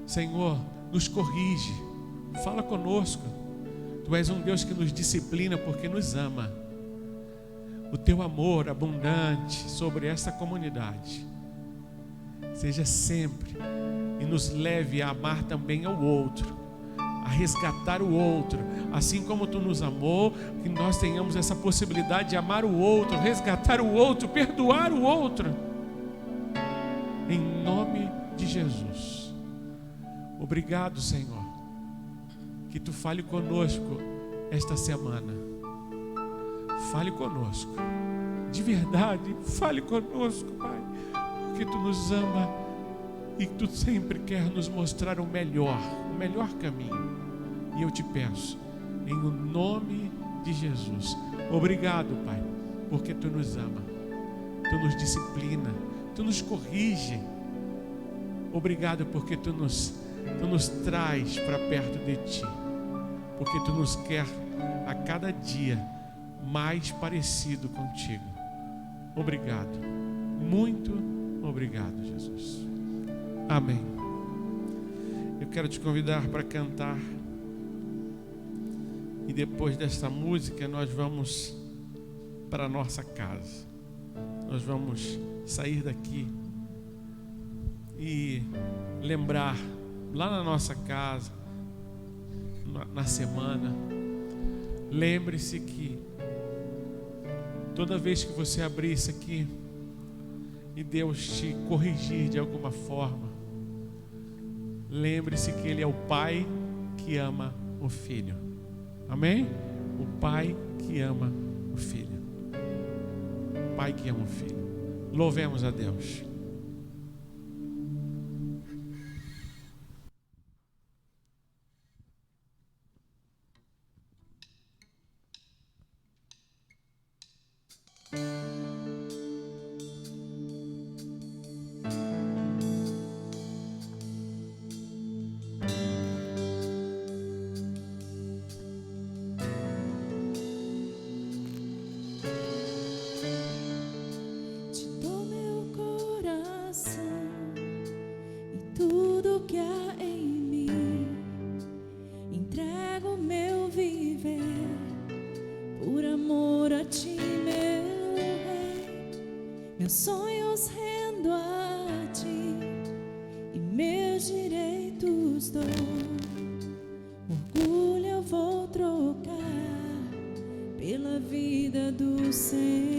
Senhor, nos corrige. Fala conosco. Tu és um Deus que nos disciplina porque nos ama. O Teu amor abundante sobre esta comunidade seja sempre, e nos leve a amar também ao outro, a resgatar o outro, assim como Tu nos amou, que nós tenhamos essa possibilidade de amar o outro, resgatar o outro, perdoar o outro, em nome de Jesus. Obrigado, Senhor, que Tu fale conosco esta semana. Fale conosco, de verdade, fale conosco, Pai, porque Tu nos ama e Tu sempre quer nos mostrar o melhor caminho. E eu te peço, em o nome de Jesus, obrigado, Pai, porque Tu nos ama, Tu nos disciplina, Tu nos corrige. Obrigado porque Tu nos traz para perto de Ti, porque Tu nos quer a cada dia mais parecido contigo. Obrigado, muito obrigado, Jesus. Amém. Eu quero te convidar para cantar, e depois desta música nós vamos para a nossa casa. Nós vamos sair daqui e lembrar lá na nossa casa, na semana. Lembre-se que toda vez que você abrir isso aqui e Deus te corrigir de alguma forma, lembre-se que Ele é o Pai que ama o Filho. Amém? O Pai que ama o Filho. O Pai que ama o Filho. Louvemos a Deus. meus sonhos rendo a ti e meus direitos dou. Orgulho eu vou trocar pela vida do Senhor.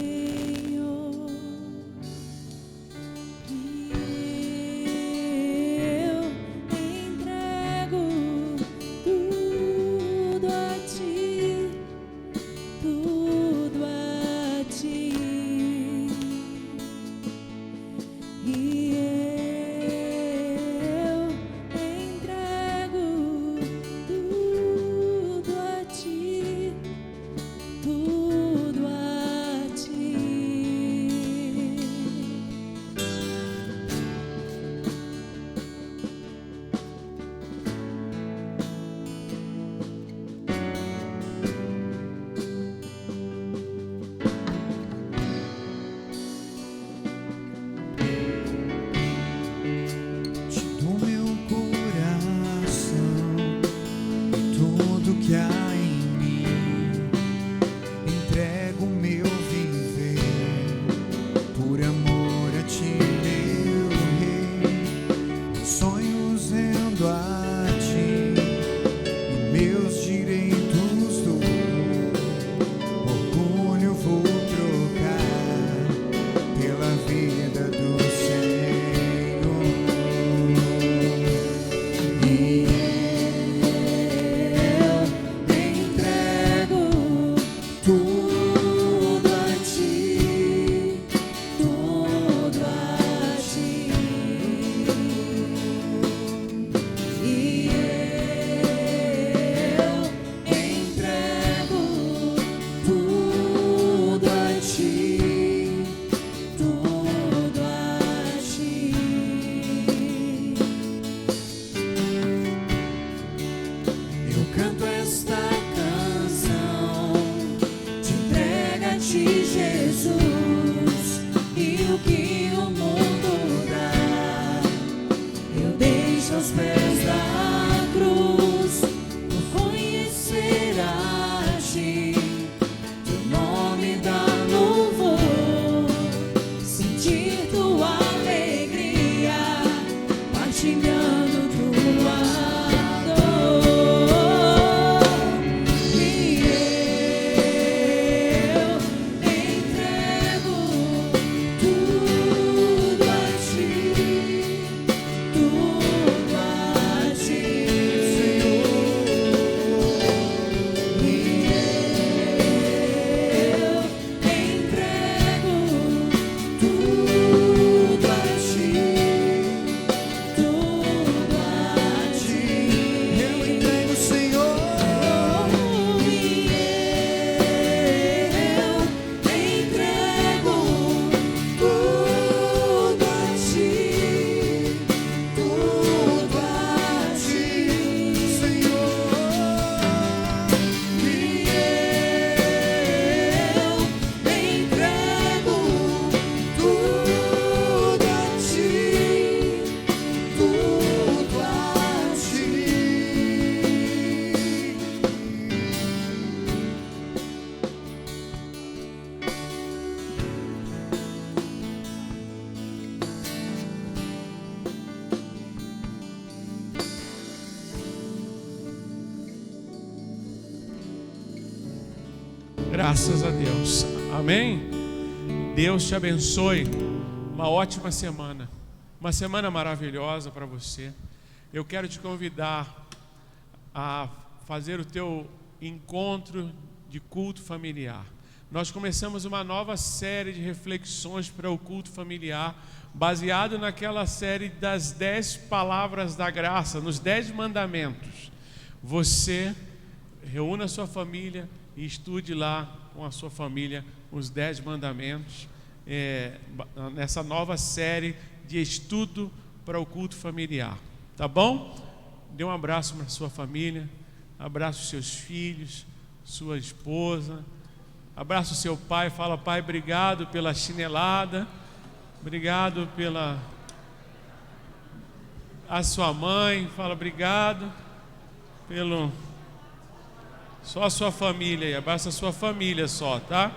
Graças a Deus. Amém? Deus te abençoe. Uma ótima semana. Uma semana maravilhosa para você. Eu quero te convidar a fazer o teu encontro de culto familiar. Nós começamos uma nova série de reflexões para o culto familiar, baseado naquela série das 10 palavras da graça, nos 10 mandamentos. Você reúna a sua família e estude lá com a sua família os 10 mandamentos, nessa nova série de estudo para o culto familiar, tá bom? Dê um abraço para a sua família, abraça os seus filhos, sua esposa, abraça o seu pai, fala: pai, obrigado pela chinelada, obrigado pela... A sua mãe, fala: obrigado pelo... Só a sua família aí, abraça a sua família só, tá?